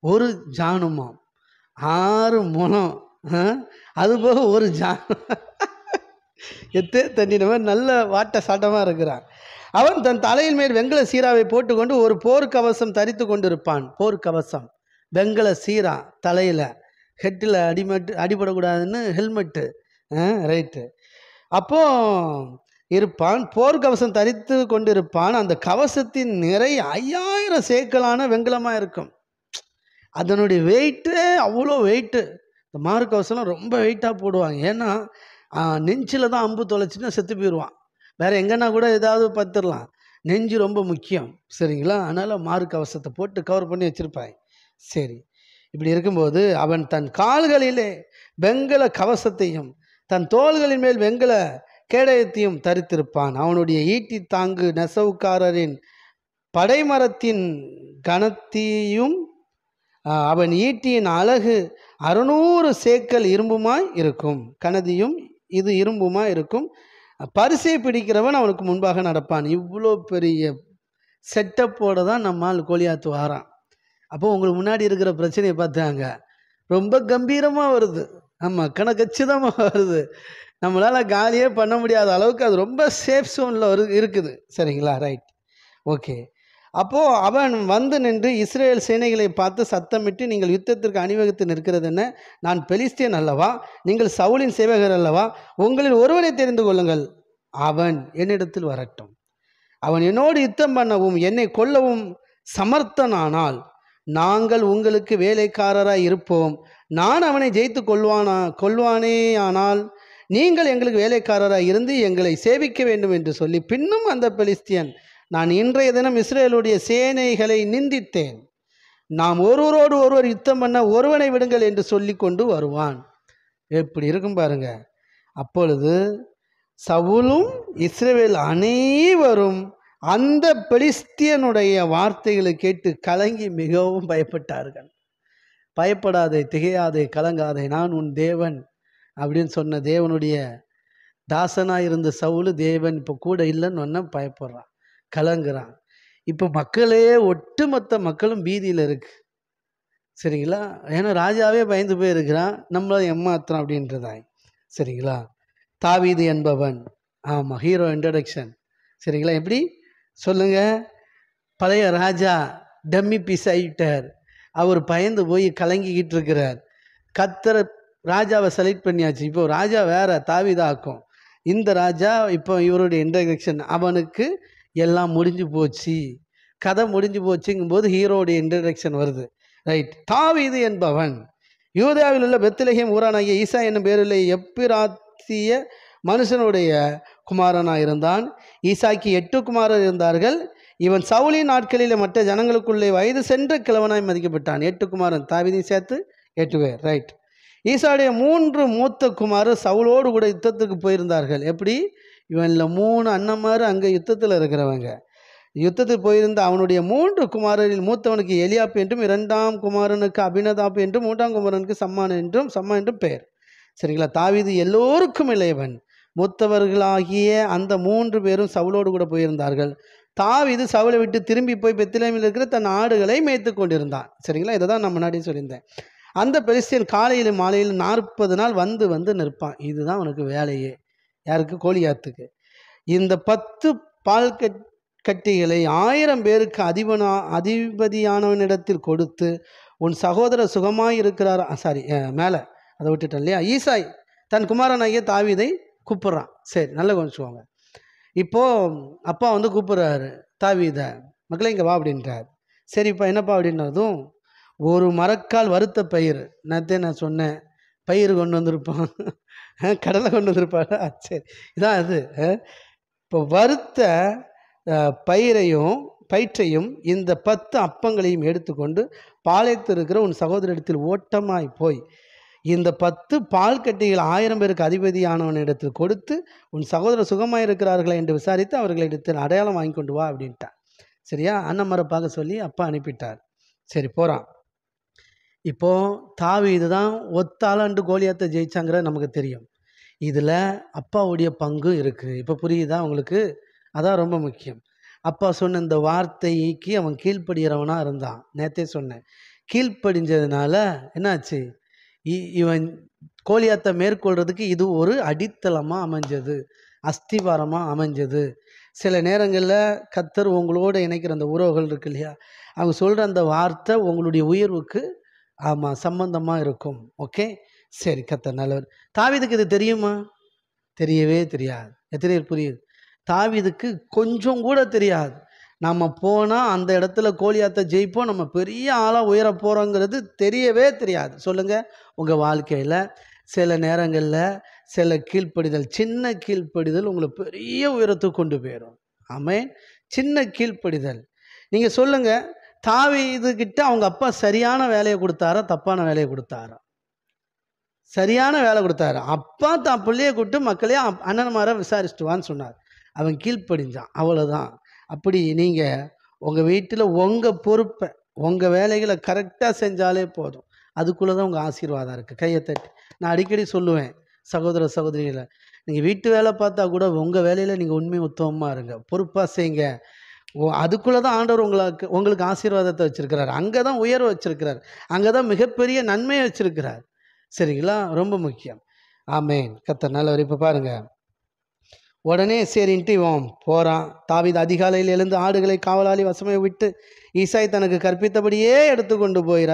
ஒரு ஜானுமாம் 6 முழம். அதுபோக ஒரு தண்ணினவன் நல்ல வாட்ட சாட்டமாக இருக்கிறான். அவன் தன் தலையின் மேல் வெங்கல சீராவை போட்டுக்கொண்டு ஒரு போர்க்கவசம் தரித்து கொண்டிருப்பான். போர்க்கவசம், வெங்கல சீரா தலையில், ஹெட்டில் அடிபடக்கூடாதுன்னு ஹெல்மெட்டு, ரைட்டு. அப்போ இருப்பான், போர்க்கவசம் தரித்து கொண்டிருப்பான். அந்த கவசத்தின் நிறை 5000 சேக்கலான வெங்கலமாக இருக்கும். அதனுடைய வெயிட்டு அவ்வளோ வெயிட்டு. இந்த மார்க்கவசம்லாம் ரொம்ப வெயிட்டாக போடுவாங்க. ஏன்னா நெஞ்சில் தான் அம்பு தொலைச்சின்னா செத்து போயிடுவான். வேறு எங்கன்னா கூட ஏதாவது பத்துடலாம், நெஞ்சு ரொம்ப முக்கியம். சரிங்களா? அதனால் மார்க்கவசத்தை போட்டு கவர் பண்ணி வச்சுருப்பாங்க. சரி, இப்படி இருக்கும்போது அவன் தன் கால்களிலே வெங்கல கவசத்தையும் தன் தோள்களின் மேல் வெங்கல கேடயத்தையும் தரித்திருப்பான். அவனுடைய ஈட்டி தாங்கு நெசவுக்காரரின் படைமரத்தின் கனத்தையும் அவன் ஈட்டியின் அழகு 600 சேக்கல் இரும்புமாய் இருக்கும். கனதியும் இது இரும்புமாய் இருக்கும். பரிசை பிடிக்கிறவன் அவனுக்கு முன்பாக நடப்பான். இவ்வளோ பெரிய செட்டப்போடு தான் நம்மால் கோலியாத்து வாரான். அப்போ உங்களுக்கு முன்னாடி இருக்கிற பிரச்சனையை பார்த்தாங்க, ரொம்ப கம்பீரமாக வருது. ஆமாம், கணக்கச்சிதமாக வருது. நம்மளால் காலியே பண்ண முடியாத அளவுக்கு அது ரொம்ப சேஃப் ஜோனில் இருக்குது. சரிங்களா? Right, okay. அப்போது அவன் வந்து நின்று இஸ்ரேல் சேனைகளை பார்த்து சத்தமிட்டு, நீங்கள் யுத்தத்திற்கு அணிவகுத்து நிற்கிறது என்ன? நான் பெலிஸ்தியன் அல்லவா? நீங்கள் சவுலின் சேவகர் அல்லவா? உங்களில் ஒருவரை தெரிந்து கொள்ளுங்கள், அவன் என்னிடத்தில் வரட்டும். அவன் என்னோடு யுத்தம் பண்ணவும் என்னை கொல்லவும் சமர்த்தனானால் நாங்கள் உங்களுக்கு வேலைக்காரராய் இருப்போம். நான் அவனை ஜெயித்து கொள்வானே ஆனால் நீங்கள் எங்களுக்கு வேலைக்காரராக இருந்து எங்களை சேவிக்க வேண்டும் என்று சொல்லி, பின்னும் அந்த பெலிஸ்தியன், நான் இன்றைய தினம் இஸ்ரேலுடைய சேனைகளை நிந்தித்தேன், நாம் ஒருவரோடு ஒருவர் யுத்தம் பண்ண ஒருவனை விடுங்கள் என்று சொல்லி கொண்டு வருவான். எப்படி இருக்கும் பாருங்க. அப்பொழுது சவுலும் இஸ்ரவேல் அனைவரும் அந்த பெலிஸ்தியனுடைய வார்த்தைகளை கேட்டு கலங்கி மிகவும் பயப்பட்டார்கள். பயப்படாதே, திகையாதே, கலங்காதே, நான் உன் தேவன் அப்படின்னு சொன்ன தேவனுடைய தாசனாக இருந்த சவுலு தேவன் இப்போ கூட இல்லைன்னு ஒன்று பயப்படுறான், கலங்குறான். இப்போ மக்களே, ஒட்டுமொத்த மக்களும் பீதியில் இருக்கு. சரிங்களா? ஏன்னா ராஜாவே பயந்து போயிருக்கிறான், நம்மள ஏமாத்துறான் அப்படின்றதாய். சரிங்களா? தாவீது என்பவன், ஆமாம், ஹீரோ இன்ட்ரடக்ஷன். சரிங்களா? எப்படி சொல்லுங்க? பழைய ராஜா டம்மி பீஸ் ஆகிட்டார். அவர் பயந்து போய் கலங்கிக்கிட்டு இருக்கிறார். கர்த்தர் ராஜாவை செலக்ட் பண்ணியாச்சு. இப்போ ராஜா வேற, தாவீதாக்கும். இந்த ராஜா இப்போ இவருடைய இன்ட்ரடக்ஷன், அவனுக்கு எல்லாம் முடிஞ்சு போச்சு, கதை முடிஞ்சு போச்சுங்கும்போது ஹீரோடைய இன்ட்ரடக்ஷன் வருது. ரைட். தாவீது என்பவன் யூதாவில் உள்ள பெத்லெகேம் ஊரானாகிய ஈசா என்னும் பேரில் எப்பிராத்திய மனுஷனுடைய குமாரனாக இருந்தான். ஈசாய்க்கு 8 குமாரர் இருந்தார்கள். இவன் சவுலின் நாட்களில் மற்ற ஜனங்களுக்குள்ளே வயது சென்ற கிழவனாய் மதிக்கப்பட்டான். 8 குமாரன், தாவீதையும் சேர்த்து 8 பேர். ரைட். ஈசாவுடைய 3 மூத்த குமாரர் சவுலோடு கூட யுத்தத்துக்கு போயிருந்தார்கள். எப்படி? இவனில் 3 அண்ணன்மார் அங்கே யுத்தத்தில் இருக்கிறவங்க. யுத்தத்துக்கு போயிருந்த அவனுடைய 3 குமாரரில் மூத்தவனுக்கு எலியாப் என்றும், 2ஆம் குமாரனுக்கு அபினதாப் என்றும், 3ஆம் குமாரனுக்கு சம்மா என்றும் பெயர். சரிங்களா? தாவீது எல்லோருக்கும் இளையவன். மூத்தவர்களாகிய அந்த 3 பேரும் சவுலோடு கூட போயிருந்தார்கள். தாவீது சவுலை விட்டு திரும்பி போய் பெத்லெகேமில் இருக்கிற தன் ஆடுகளை மேய்த்து கொண்டிருந்தான். சரிங்களா? இதை தான் நான் முன்னாடியே சொல்லியிருந்தேன். அந்த பெலிஸ்தியன் காலையிலும் மாலையிலும் 40 நாள் வந்து வந்து நிற்பான். இதுதான் அவனுக்கு வேலையே. யாருக்கு? கோலியாத்துக்கு. இந்த 10 பால் கட்டிகளை 1000 பேருக்கு அதிபதியானவனிடத்தில் கொடுத்து, உன் சகோதரர் சுகமாய் இருக்கிறார். மேலே அதை விட்டுட்டேன் இல்லையா? ஈசாய் தன் குமாரனாகிய தாவீதை கூப்பிட்றான். சரி, நல்ல கொஞ்சுவாங்க. இப்போது அப்பா வந்து கூப்பிட்றாரு தாவீதை, மக்களே இங்கே வா அப்படின்றார். சரிப்பா என்னப்பா அப்படின்னதும், ஒரு மரக்கால் வறுத்த பயிர், நேற்றே நான் சொன்னேன், பயிர் கொண்டு வந்திருப்பான், கடலை கொண்டு வந்திருப்பாடா. சரி, இதான் அது. இப்போ வறுத்த பயிற்றையும் இந்த 10 அப்பங்களையும் எடுத்துக்கொண்டு பாளையத்தில் இருக்கிற உன் சகோதரிடத்தில் ஓட்டமாய் போய் இந்த 10 பால் கட்டிகள் 1000 பேருக்கு அதிபதியானவனிடத்தில் கொடுத்து, உன் சகோதரர் சுகமாக இருக்கிறார்களா என்று விசாரித்து அவர்களிடத்தில் அடையாளம் வாங்கி கொண்டு வா அப்படின்ட்டான். சரியா? அண்ணன்மாரை பார்க்க சொல்லி அப்பா அனுப்பிட்டார். சரி, போகிறான். இப்போது தாவீது தான் ஒத்தாளாண்டு கோலியாத்தை ஜெயிச்சாங்கிறது நமக்கு தெரியும். இதில் அப்பாவுடைய பங்கு இருக்குது. இப்போ புரியுதா உங்களுக்கு? அதான் ரொம்ப முக்கியம். அப்பா சொன்ன இந்த வார்த்தைக்கு அவன் கீழ்ப்படுகிறவனாக இருந்தான். நேற்றே சொன்னேன். கீழ்ப்படிஞ்சதுனால என்னாச்சு? இவன் கோலியாத்தை மேற்கொள்கிறதுக்கு இது ஒரு அடித்தளமாக அமைஞ்சது, அஸ்திவாரமாக அமைஞ்சது. சில நேரங்களில் கர்த்தர் உங்களோட இணைக்கிற அந்த உறவுகள் இருக்கு இல்லையா, அவங்க சொல்கிற அந்த வார்த்தை உங்களுடைய உயர்வுக்கு சம்பந்தமாக இருக்கும். ஓகே, சரி, கர்த்தர் நல்லவர். தாவீதுக்கு இது தெரியுமா? தெரியவே தெரியாது. எத்தனை பேர் புரியுது? தாவீதுக்கு கொஞ்சம் கூட தெரியாது. நம்ம போனால் அந்த இடத்துல கோலியாத்தை ஜெயிப்போம், நம்ம பெரிய ஆளாக உயர போகிறோங்கிறது தெரியவே தெரியாது. சொல்லுங்கள், உங்கள் வாழ்க்கையில் சில நேரங்களில் சில கீழ்ப்படிதல், சின்ன கீழ்ப்படிதல் உங்களை பெரிய உயரத்துக்கு கொண்டு போயிடும். ஆமென். சின்ன கீழ்ப்படிதல். நீங்கள் சொல்லுங்கள், தாவீதுகிட்ட அவங்க அப்பா சரியான வேலையை கொடுத்தாரா, தப்பான வேலையை கொடுத்தாரா? சரியான வேலை கொடுத்தாரு. அப்பா தான் பிள்ளையை கூப்பிட்டு மக்களே அண்ணன்மாரை விசாரிச்சுட்டு வான்னு சொன்னார். அவன் கீழ்ப்படிஞ்சான், அவ்வளோதான். அப்படி நீங்கள் உங்கள் வீட்டில் உங்கள் பொறுப்பை, உங்கள் வேலைகளை கரெக்டாக செஞ்சாலே போதும். அதுக்குள்ளே தான் உங்கள் ஆசீர்வாதம் இருக்குது. கையை தட்டி நான் அடிக்கடி சொல்லுவேன், சகோதர சகோதரிகளை, நீங்கள் வீட்டு வேலை பார்த்தா கூட உங்கள் வேலையில் நீங்கள் உண்மை உத்தமமாக இருங்க, பொறுப்பாக செய்யுங்க. அதுக்குள்ளே தான் ஆண்டவர் உங்களுக்கு ஆசீர்வாதத்தை வச்சுருக்கிறார். அங்கே தான் உயர்வு வச்சுருக்கிறார். அங்கே தான் மிகப்பெரிய நன்மையை வச்சுருக்கிறார். சரிங்களா? ரொம்ப முக்கியம். ஆமென். கர்த்தர் நல்லவர். இப்போ பாருங்கள், உடனே சரின்ட்டு இவன் போகிறான். தாவீது அதிகாலையில் எழுந்து ஆடுகளை காவலாளி வசமை விட்டு ஈசாய் தனக்கு கற்பித்தபடியே எடுத்துக்கொண்டு போய்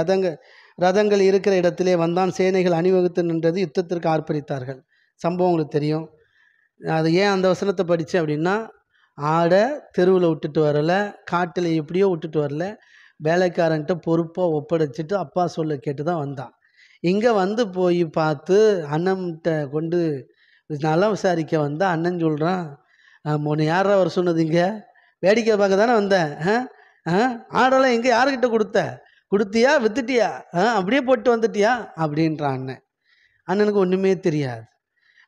ரதங்கள் இருக்கிற இடத்திலே வந்தான். சேனைகள் அணிவகுத்து நின்றது, யுத்தத்திற்கு ஆர்ப்பரித்தார்கள். சம்பவம் உங்களுக்கு தெரியும். அது ஏன் அந்த வசனத்தை படித்தேன் அப்படின்னா, ஆடை தெருவில் விட்டுட்டு வரல, காட்டில் எப்படியோ விட்டுட்டு வரல, வேலைக்காரன்ட்ட பொறுப்பாக ஒப்படைச்சிட்டு அப்பா சொல்ல கேட்டு தான் வந்தான். இங்கே வந்து போய் பார்த்து அண்ணன்கிட்ட கொண்டு நல்லா விசாரிக்க வந்தால் அண்ணன் சொல்கிறான், உன்னை யாரா வர சொன்னது? இங்கே வேடிக்கை பார்க்க தானே வந்தேன். ஆடெல்லாம் எங்கே யாருக்கிட்ட கொடுத்தியா, வித்துட்டியா, அப்படியே போட்டு வந்துட்டியா அப்படின்றான் அண்ணன். அண்ணனுக்கு ஒன்றுமே தெரியாது.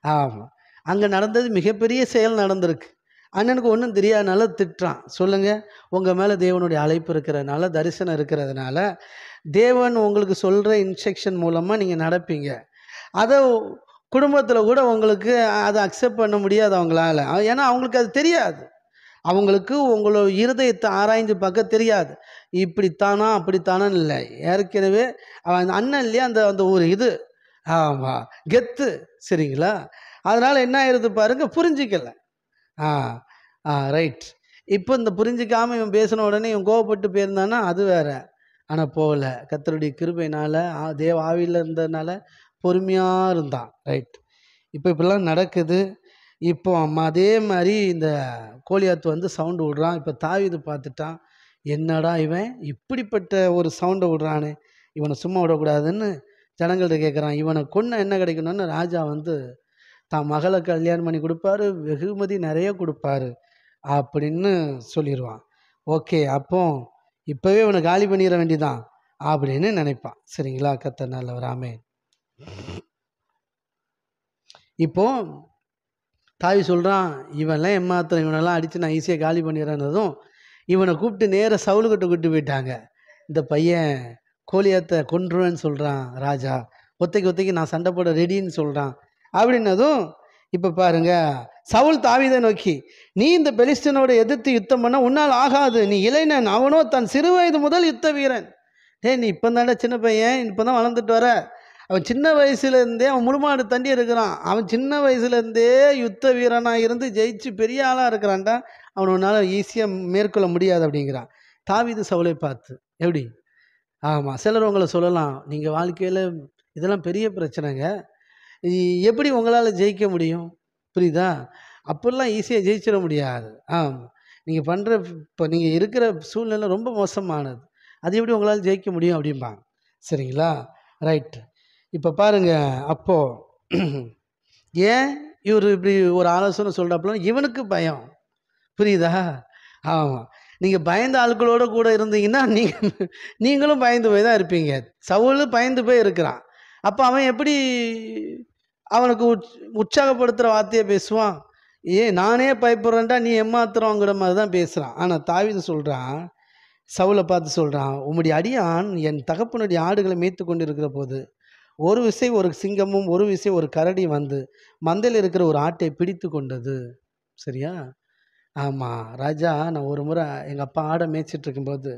ஆமாம், அங்கே நடந்தது மிகப்பெரிய செயல் நடந்திருக்கு. அண்ணனுக்கு ஒன்றும் தெரியாதனால திட்டுறான். சொல்லுங்கள், உங்கள் மேலே தேவனுடைய அழைப்பு இருக்கிறதுனால, தரிசனம் இருக்கிறதுனால, தேவன் உங்களுக்கு சொல்கிற இன்ஸ்ட்ரக்ஷன் மூலமாக நீங்கள் நடப்பீங்க. அதை குடும்பத்தில் கூட உங்களுக்கு அதை அக்செப்ட் பண்ண முடியாது அவங்களால. ஏன்னா அவங்களுக்கு அது தெரியாது. அவங்களுக்கு உங்களோட இருதயத்தை ஆராய்ந்து பார்க்க தெரியாது. இப்படித்தானா அப்படித்தானான்னு இல்லை. ஏற்கனவே அவன் அண்ணன் இல்லையா, அந்த ஒரு இது கெத்து. சரிங்களா? அதனால் என்ன ஆயிடுது பாருங்கள், புரிஞ்சிக்கலை. ரைட். இப்போ இந்த புரிஞ்சிக்காமல் இவன் பேசின உடனே இவன் கோவப்பட்டு போயிருந்தானா அது வேற. ஆனால் போகல. கர்த்தருடைய கிருபையினால், தேவ ஆவியில் இருந்ததுனால பொறுமையாக இருந்தான். ரைட். இப்போ இப்படிலாம் நடக்குது. இப்போ அதே மாதிரி இந்த கோலியாத்து வந்து சவுண்டு விடுறான். இப்போ தாவீது பார்த்துட்டான், என்னடா இவன் இப்படிப்பட்ட ஒரு சவுண்டை விடுறானே, இவனை சும்மா விடக்கூடாதுன்னு ஜனங்கள்கிட்ட கேட்குறான். இவனை கொன்ன என்ன கிடைக்கணும்னு ராஜா வந்து தான் மகளை கல்யாணம் பண்ணி கொடுப்பாரு, வெகுமதி நிறைய கொடுப்பாரு அப்படின்னு சொல்லிடுவான். ஓகே, அப்போ இப்போவே இவனை காலி பண்ணிட வேண்டியதான் அப்படின்னு நினைப்பான். சரிங்களா? கர்த்தர் நல்லவர். ஆமென். இப்போ தாவி சொல்கிறான், இவன்லாம் ஏமாத்திரம், இவனெல்லாம் அடித்து நான் ஈஸியாக காலி பண்ணிடுறேன்னதும் இவனை கூப்பிட்டு நேராக சவுலுக்கிட்ட கூப்பிட்டு போயிட்டாங்க. இந்த பையன் கோலியாத்தை கொன்றுவேன்னு சொல்கிறான் ராஜா, ஒத்தைக்கு நான் சண்டை போட ரெடின்னு சொல்கிறான் அப்படின்னதும் இப்போ பாருங்க, சவுல் தாவீதை நோக்கி, நீ இந்த பெலிஸ்தனோட எதிர்த்து யுத்தம் பண்ண உன்னால் ஆகாது, நீ இளைஞன், அவனோ தன் சிறு வயது முதல் யுத்த வீரன். நீ இப்போ தாண்டா சின்ன பையன், இப்போ தான் வளர்ந்துட்டு வர. அவன் சின்ன வயசுலேருந்தே அவன் முழுமாடு தண்டி இருக்கிறான். அவன் சின்ன வயசுலேருந்தே யுத்த வீரனாக இருந்து ஜெயிச்சு பெரிய ஆளாக இருக்கிறான்டா. அவனால் ஈஸியாக மேற்கொள்ள முடியாது அப்படிங்கிறான் தாவீது சவுலை பார்த்து. எப்படி? ஆமாம், சிலர் உங்களை சொல்லலாம், நீங்கள் வாழ்க்கையில் இதெல்லாம் பெரிய பிரச்சனைங்க, எப்படி உங்களால் ஜெயிக்க முடியும்? புரியுதா? அப்படிலாம் ஈஸியாக ஜெயிச்சிட முடியாது. ஆமாம், நீங்கள் பண்ணுற இப்போ நீங்கள் இருக்கிற சூழ்நிலை ரொம்ப மோசமானது, அது எப்படி உங்களால் ஜெயிக்க முடியும் அப்படிம்பாங்க. சரிங்களா? ரைட். இப்போ பாருங்கள், அப்போது ஏன் இவர் இப்படி ஒரு ஆலோசனை சொல்கிறாப்புல, இவனுக்கு பயம். புரியுதா? ஆமாம், நீங்கள் பயந்த ஆட்களோடு கூட இருந்தீங்கன்னா நீங்களும் பயந்து போய் தான் இருப்பீங்க. சவுல் பயந்து போய் இருக்கிறான். அப்போ அவன் எப்படி அவனுக்கு உற்சாகப்படுத்துகிற வார்த்தையை பேசுவான்? நானே பயப்படுறேன்டா, நீ ஏமாத்துறோங்கிற மாதிரி தான் பேசுகிறான். ஆனால் தாவீது சொல்கிறான், சவுலை பார்த்து சொல்கிறான், உம்முடைய அடியான் என் தகப்பனுடைய ஆடுகளை மேய்த்து கொண்டு இருக்கிற போது ஒரு விசை ஒரு சிங்கமும் ஒரு விசை ஒரு கரடி வந்து மந்தையில் இருக்கிற ஒரு ஆட்டை பிடித்து கொண்டது. சரியா? ஆமாம் ராஜா, நான் ஒரு முறை எங்கள் அப்பா ஆடை மேய்ச்சிட்டு இருக்கும்போது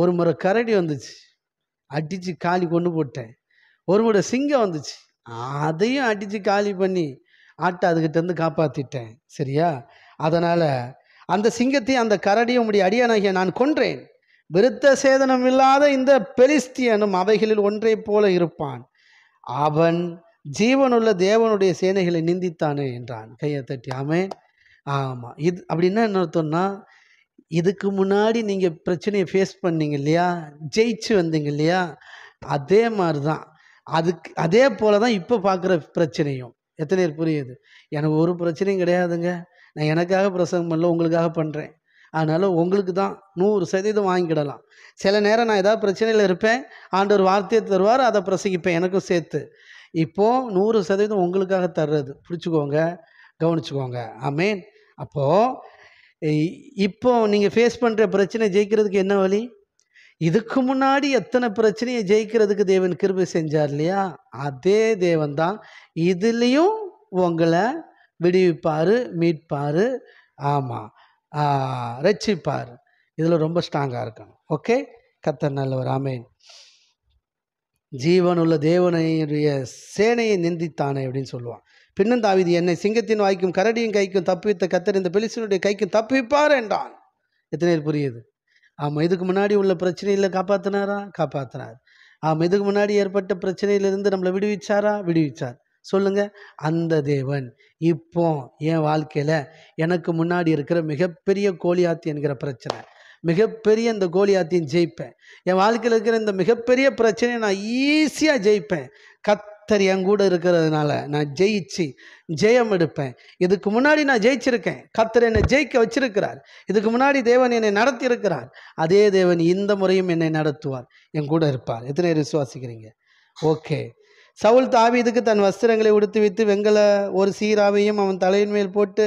ஒரு முறை கரடி வந்துச்சு, அடித்து காலி கொண்டு போட்டேன். ஒரு முறை சிங்கம் வந்துச்சு, அதையும் அடித்து காலி பண்ணி ஆட்டை அதுக்கிட்டேருந்து காப்பாற்றிட்டேன். சரியா? அதனால் அந்த சிங்கத்தையும் அந்த கரடியும் உடைய அடியானாகிய நான் கொன்றேன். விருத்த சேதனம் இல்லாத இந்த பெலிஸ்தியனும் அவைகளில் ஒன்றை போல இருப்பான். அவன் ஜீவனுள்ள தேவனுடைய சேனைகளை நிந்தித்தானே என்றான். கையை தட்டி ஆமென். ஆமாம், இது அப்படின்னா என்ன அர்த்தம்னா, இதுக்கு முன்னாடி நீங்கள் பிரச்சனையை ஃபேஸ் பண்ணீங்க இல்லையா, ஜெயிச்சு வந்தீங்க இல்லையா, அதே மாதிரி தான், அதே போல தான் இப்போ பார்க்குற பிரச்சனையும். எத்தனை பேர் புரியுது? எனக்கு ஒரு பிரச்சனையும் கிடையாதுங்க, நான் எனக்காக பிரசங்கம் பண்ணல, உங்களுக்காக பண்ணுறேன். அதனால் உங்களுக்கு தான் 100% வாங்கிக்கிடலாம். சில நேரம் நான் ஏதாவது பிரச்சனையில் இருப்பேன், ஆண்டவர் வார்த்தையை தருவார், அதை பிரசங்கிப்பேன் எனக்கும் சேர்த்து. இப்போது 100% உங்களுக்காக தர்றது, பிடிச்சிக்கோங்க, கவனிச்சுக்கோங்க. ஆமேன். அப்போது இப்போ நீங்கள் ஃபேஸ் பண்ணுற பிரச்சனை ஜெயிக்கிறதுக்கு என்ன வழி? இதுக்கு முன்னாடி எத்தனை பிரச்சனையை ஜெயிக்கிறதுக்கு தேவன் கிருபை செஞ்சார் இல்லையா, அதே தேவன் தான் இதுலேயும் உங்களை விடுவிப்பார், மீட்பார். ஆமாம், ரட்சிப்பார். இதில் ரொம்ப ஸ்ட்ராங்காக இருக்கணும். ஓகே, கர்த்தர் நல்லவர். ஆமென். ஜீவனுள்ள தேவனுடைய சேனையை நிந்தித்தானே அப்படின்னு சொல்லுவான். பின்னும் தாவீது, என்னை சிங்கத்தின் வாய்க்கும் கரடியின் கைக்கும் தப்புவித்த கர்த்தர் இந்த பெலிஸ்தனுடைய கைக்கும் தப்புவிப்பார் என்றான். எத்தனை பேர் புரியுது? ஆமாம், இதுக்கு முன்னாடி உள்ள பிரச்சனையில் காப்பாற்றினாரா? காப்பாற்றினார். ஆமாம், இதுக்கு முன்னாடி ஏற்பட்ட பிரச்சனையிலிருந்து நம்மளை விடுவிச்சாரா? விடுவிச்சார். சொல்லுங்க, அந்த தேவன் இப்போ என் வாழ்க்கையில் எனக்கு முன்னாடி இருக்கிற மிகப்பெரிய கோலியாத்தி என்கிற பிரச்சனை, மிகப்பெரிய இந்த கோலியாத்தையும் ஜெயிப்பேன். என் வாழ்க்கையில் இருக்கிற இந்த மிகப்பெரிய பிரச்சனையை நான் ஈஸியாக ஜெயிப்பேன். கர்த்தர் என் கூட இருக்கிறதுனால நான் ஜெயிச்சு ஜெயம் எடுப்பேன். இதுக்கு முன்னாடி நான் ஜெயிச்சிருக்கேன், கர்த்தர் என்னை ஜெயிக்க வச்சிருக்கிறார். இதுக்கு முன்னாடி தேவன் என்னை நடத்தி இருக்கிறார், அதே தேவன் இந்த முறையும் என்னை நடத்துவார், என் கூட இருப்பார். எத்தனை பேர் விசுவாசிக்கிறீங்க? ஓகே. சவுல் தாவீதுக்கு தன் வஸ்திரங்களை உடுத்து வைத்து வெங்கல ஒரு சீராவையும் அவன் தலையின் மேல் போட்டு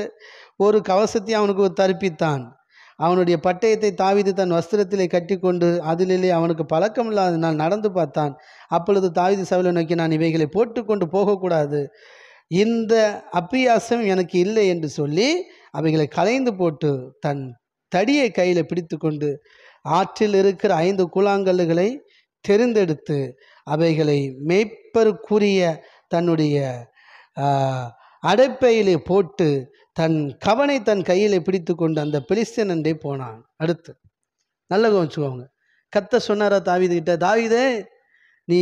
ஒரு கவசத்தையும் அவனுக்கு தரிப்பித்தான். அவனுடைய பட்டயத்தை தாவீது தன் வஸ்திரத்திலே கட்டி கொண்டு அதிலே அவனுக்கு பழக்கம் இல்லாதனால் நடந்து பார்த்தான். அப்பொழுது தாவீது சவுலை நோக்கி, நான் இவைகளை போட்டுக்கொண்டு போகக்கூடாது, இந்த அப்பியாசம் எனக்கு இல்லை என்று சொல்லி அவைகளை களைந்து போட்டு தன் தடியை கையில் பிடித்து கொண்டு ஆற்றில் இருக்கிற 5 கூழாங்கல்லுகளை தெரிந்தெடுத்து அவைகளை மேய்ப்பருக்குரிய தன்னுடைய அடைப்பையிலே போட்டு தன் கவனை தன் கையில் பிடித்து கொண்டு அந்த பெலிஸ்தன் அண்டே போனான். அடுத்து நல்ல கவனிச்சுக்கோங்க, கர்த்தர் சொன்னாரா தாவீதுகிட்ட, தாவீதே நீ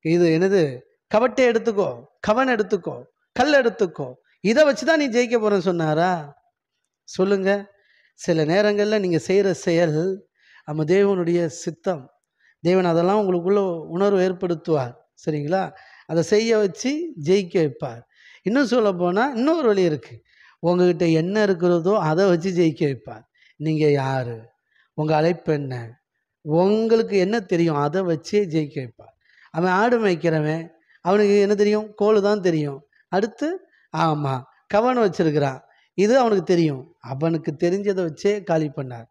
இது என்னது கவட்டை எடுத்துக்கோ, கவன் எடுத்துக்கோ, கல் எடுத்துக்கோ, இதை வச்சு தான் நீ ஜெயிக்க போகிறேன்னு சொன்னாரா? சொல்லுங்க. சில நேரங்களில் நீங்கள் செய்கிற செயல் நம்ம தேவனுடைய சித்தம், தேவன் அதெல்லாம் உங்களுக்குள்ள உணர்வு ஏற்படுத்துவார். சரிங்களா? அதை செய்ய வச்சு ஜெயிக்க வைப்பார். இன்னும் சொல்ல போனால் இன்னொரு வழி இருக்குது, உங்ககிட்ட என்ன இருக்கிறதோ அதை வச்சு ஜெயிக்க வைப்பார். நீங்கள் யார், உங்கள் அழைப்பு என்ன, உங்களுக்கு என்ன தெரியும், அதை வச்சே ஜெயிக்க வைப்பார். அவன் ஆடு மேய்க்கிறவன், அவனுக்கு என்ன தெரியும்? கோல் தான் தெரியும். அடுத்து ஆமாம் கவனம் வச்சிருக்கிறான், இது அவனுக்கு தெரியும். அவனுக்கு தெரிஞ்சதை வச்சே காலி பண்ணார்.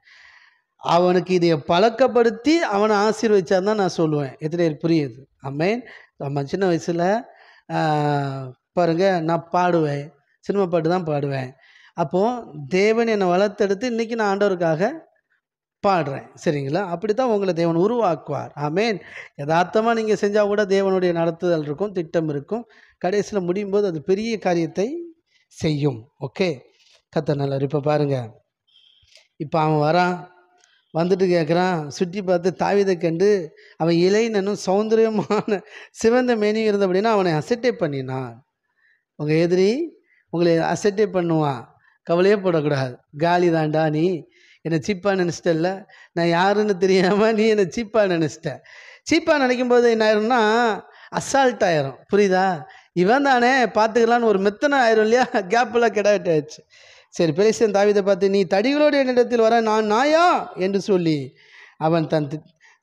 அவனுக்கு இதை பழக்கப்படுத்தி அவனை ஆசீர்வதிச்சார் தான் நான் சொல்லுவேன். எத்தனை பேர் புரியுது? ஆமென். நம்ம சின்ன வயசில் பாருங்க, நான் பாடுவேன், சினிமா பாட்டு தான் பாடுவேன். அப்போது தேவன் என்னை வளர்த்தெடுத்து இன்றைக்கி நான் ஆண்டவருக்காக பாடுறேன். சரிங்களா? அப்படி தான் உங்களை தேவன் உருவாக்குவார். ஆமென். யதார்த்தமாக நீங்கள் செஞ்சால் கூட தேவனுடைய நடத்துதல் இருக்கும், திட்டம் இருக்கும். கடைசியில் முடியும் போது அது பெரிய காரியத்தை செய்யும். ஓகே, கர்த்தர் நல்லவர். இப்போ பாருங்கள், இப்போ அவன் வரான், வந்துட்டு கேட்குறான், சுற்றி பார்த்து தாவீதை கண்டு அவன் இளைஞனும் சௌந்தரியமான சிவந்த மேனியும் இருந்தபடினா அவனை அசட்டை பண்ணினான். உங்கள் எதிரி உங்களை அசட்டை பண்ணுவான், கவலையே போடக்கூடாது. காலி தாண்டா, நீ என்னை சீப்பாக நினச்சிட்டல்ல, நான் யாருன்னு தெரியாமல் நீ என்னை சீப்பாக நினச்சிட்ட. சீப்பாக நினைக்கும் போது என்ன ஆயிரும்னா அசால்ட் ஆயிரும். புரியுதா? இவன் தானே பார்த்துக்கலான்னு ஒரு மெத்தனை ஆயிரும் இல்லையா? கேப்பெல்லாம் கிடாட்டாச்சு. சரி, பெலிஸ்தன் தாவீதை பார்த்து, நீ தடிகளோடு என்னிடத்தில் வர நான் நாயா என்று சொல்லி அவன் தன்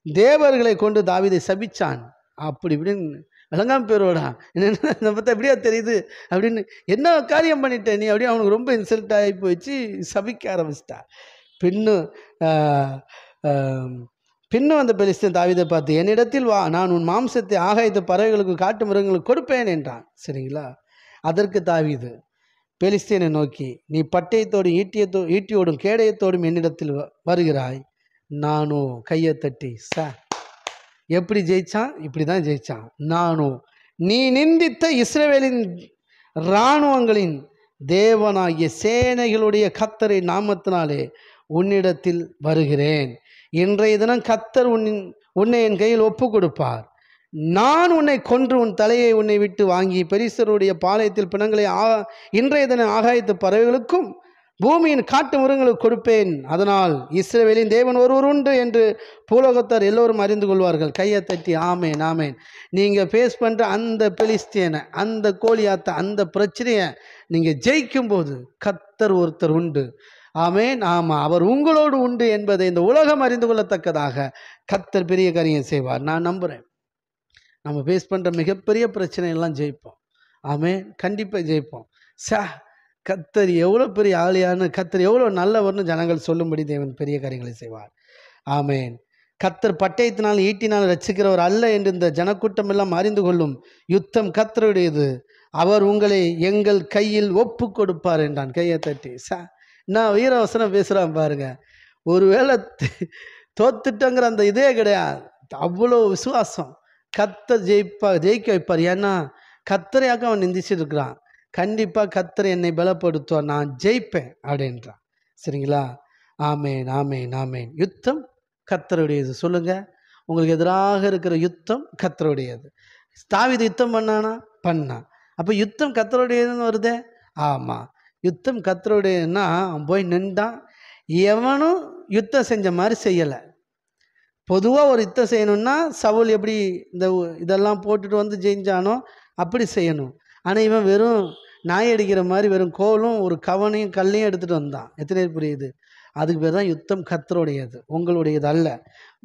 தேவர்களை கொண்டு தாவீதை சபிச்சான். அப்படி இப்படின்னு விளங்காம பேரோடா, என்ன நம்ம பார்த்தா எப்படியா தெரியுது அப்படின்னு, என்ன காரியம் பண்ணிட்டேன் நீ அப்படின்னு அவனுக்கு ரொம்ப இன்சல்ட் ஆகி போயிடுச்சு. சபிக்க ஆரம்பிச்சிட்டா. பின்னும் அந்த பெலிஸ்தன் தாவீதை பார்த்து, என்னிடத்தில் வா, நான் உன் மாம்சத்தை ஆகாயத்து பறவைகளுக்கு காட்டு மிருகங்களுக்கு கொடுப்பேன் என்றான். சரிங்களா? அதற்கு தாவீது பெலிஸ்தீனை நோக்கி, நீ பட்டயத்தோடும் ஈட்டியோடும் கேடயத்தோடும் என்னிடத்தில் வருகிறாய், நானோ கையை தட்டி எப்படி ஜெயிச்சான்? இப்படி தான் ஜெயிச்சான். நானோ நீ நிந்தித்த இஸ்ரவேலின் இராணுவங்களின் தேவனாகிய சேனைகளுடைய கர்த்தரை நாமத்தினாலே உன்னிடத்தில் வருகிறேன். இன்றைய தினம் கர்த்தர் உன்னை என் கையில் ஒப்பு கொடுப்பார். நான் உன்னை கொன்று உன் தலையை உன்னை விட்டு வாங்கி பெலிஸ்தருடைய பாளையத்தில் பிணங்களை இன்றைய தினம் ஆகாயத்து பறவைகளுக்கும் பூமியின் காட்டு மிருகங்களுக்கு கொடுப்பேன். அதனால் இஸ்ரவேலின் தேவன் ஒருவர் உண்டு என்று பூலோகத்தார் எல்லோரும் அறிந்து கொள்வார்கள். கையை தட்டி ஆமேன் ஆமேன். நீங்கள் ஃபேஸ் பண்ணுற அந்த பெலிஸ்தியனை, அந்த கோலியாத்தை, அந்த பிரச்சனையை நீங்கள் ஜெயிக்கும் போது கர்த்தர் ஒருத்தர் உண்டு. ஆமேன். ஆமாம், அவர் உங்களோடு உண்டு என்பதை இந்த உலகம் அறிந்து கொள்ளத்தக்கதாக கர்த்தர் பெரிய காரியம் செய்வார். நான் நம்புகிறேன். நம்ம ஃபேஸ் பண்ணுற மிகப்பெரிய பிரச்சனையெல்லாம் ஜெயிப்போம். ஆமேன், கண்டிப்பாக ஜெயிப்போம். கர்த்தர் எவ்வளோ பெரிய ஆளியான்னு, கர்த்தர் எவ்வளோ நல்லவர்னு ஜனங்கள் சொல்லும்படி தேவன் பெரிய காரியங்களை செய்வார். ஆமேன். கர்த்தர் பட்டயத்தினால் ஈட்டினால் ரட்சிக்கிறவர் அல்ல என்று இந்த ஜனக்கூட்டம் எல்லாம் அறிந்து கொள்ளும். யுத்தம் கர்த்தருடையது, அவர் உங்களை எங்கள் கையில் ஒப்பு கொடுப்பார் என்றான். கையை தட்டி நான் வீரவசனம் பேசுகிறான் பாருங்க. ஒருவேளை தோத்துட்டங்கிற அந்த இதே கிடையாது, அவ்வளோ விசுவாசம். கர்த்தர் ஜெயிக்க வைப்பார். ஏன்னா கர்த்தரையாக்க அவன் நிந்திச்சிட்டு இருக்கிறான். கண்டிப்பாக கர்த்தர் என்னை பலப்படுத்துவார், நான் ஜெயிப்பேன் அப்படின்றான். சரிங்களா? ஆமேன் ஆமேன் ஆமேன். யுத்தம் கர்த்தருடையது. சொல்லுங்க, உங்களுக்கு எதிராக இருக்கிற யுத்தம் கர்த்தருடையது. தாவீது யுத்தம் பண்ணான். அப்போ யுத்தம் கர்த்தருடையதுன்னு வருதே. ஆமாம், யுத்தம் கர்த்தருடையதுன்னா அவன் போய் நின்றான். எவனும் யுத்தம் செஞ்ச மாதிரி செய்யலை. பொதுவாக ஒரு யுத்தம் செய்யணும்னா சவுல் எப்படி இதெல்லாம் போட்டுட்டு வந்து ஜெயிஞ்சானோ அப்படி செய்யணும். ஆனால் இவன் வெறும் நாய் அடிக்கிற மாதிரி வெறும் கோலும் ஒரு கவனையும் கல்லையும் எடுத்துகிட்டு வந்தான். எத்தனை புரியுது? அதுக்கு பேர் தான் யுத்தம் கர்த்தருடையது, உங்களுடையது அல்ல.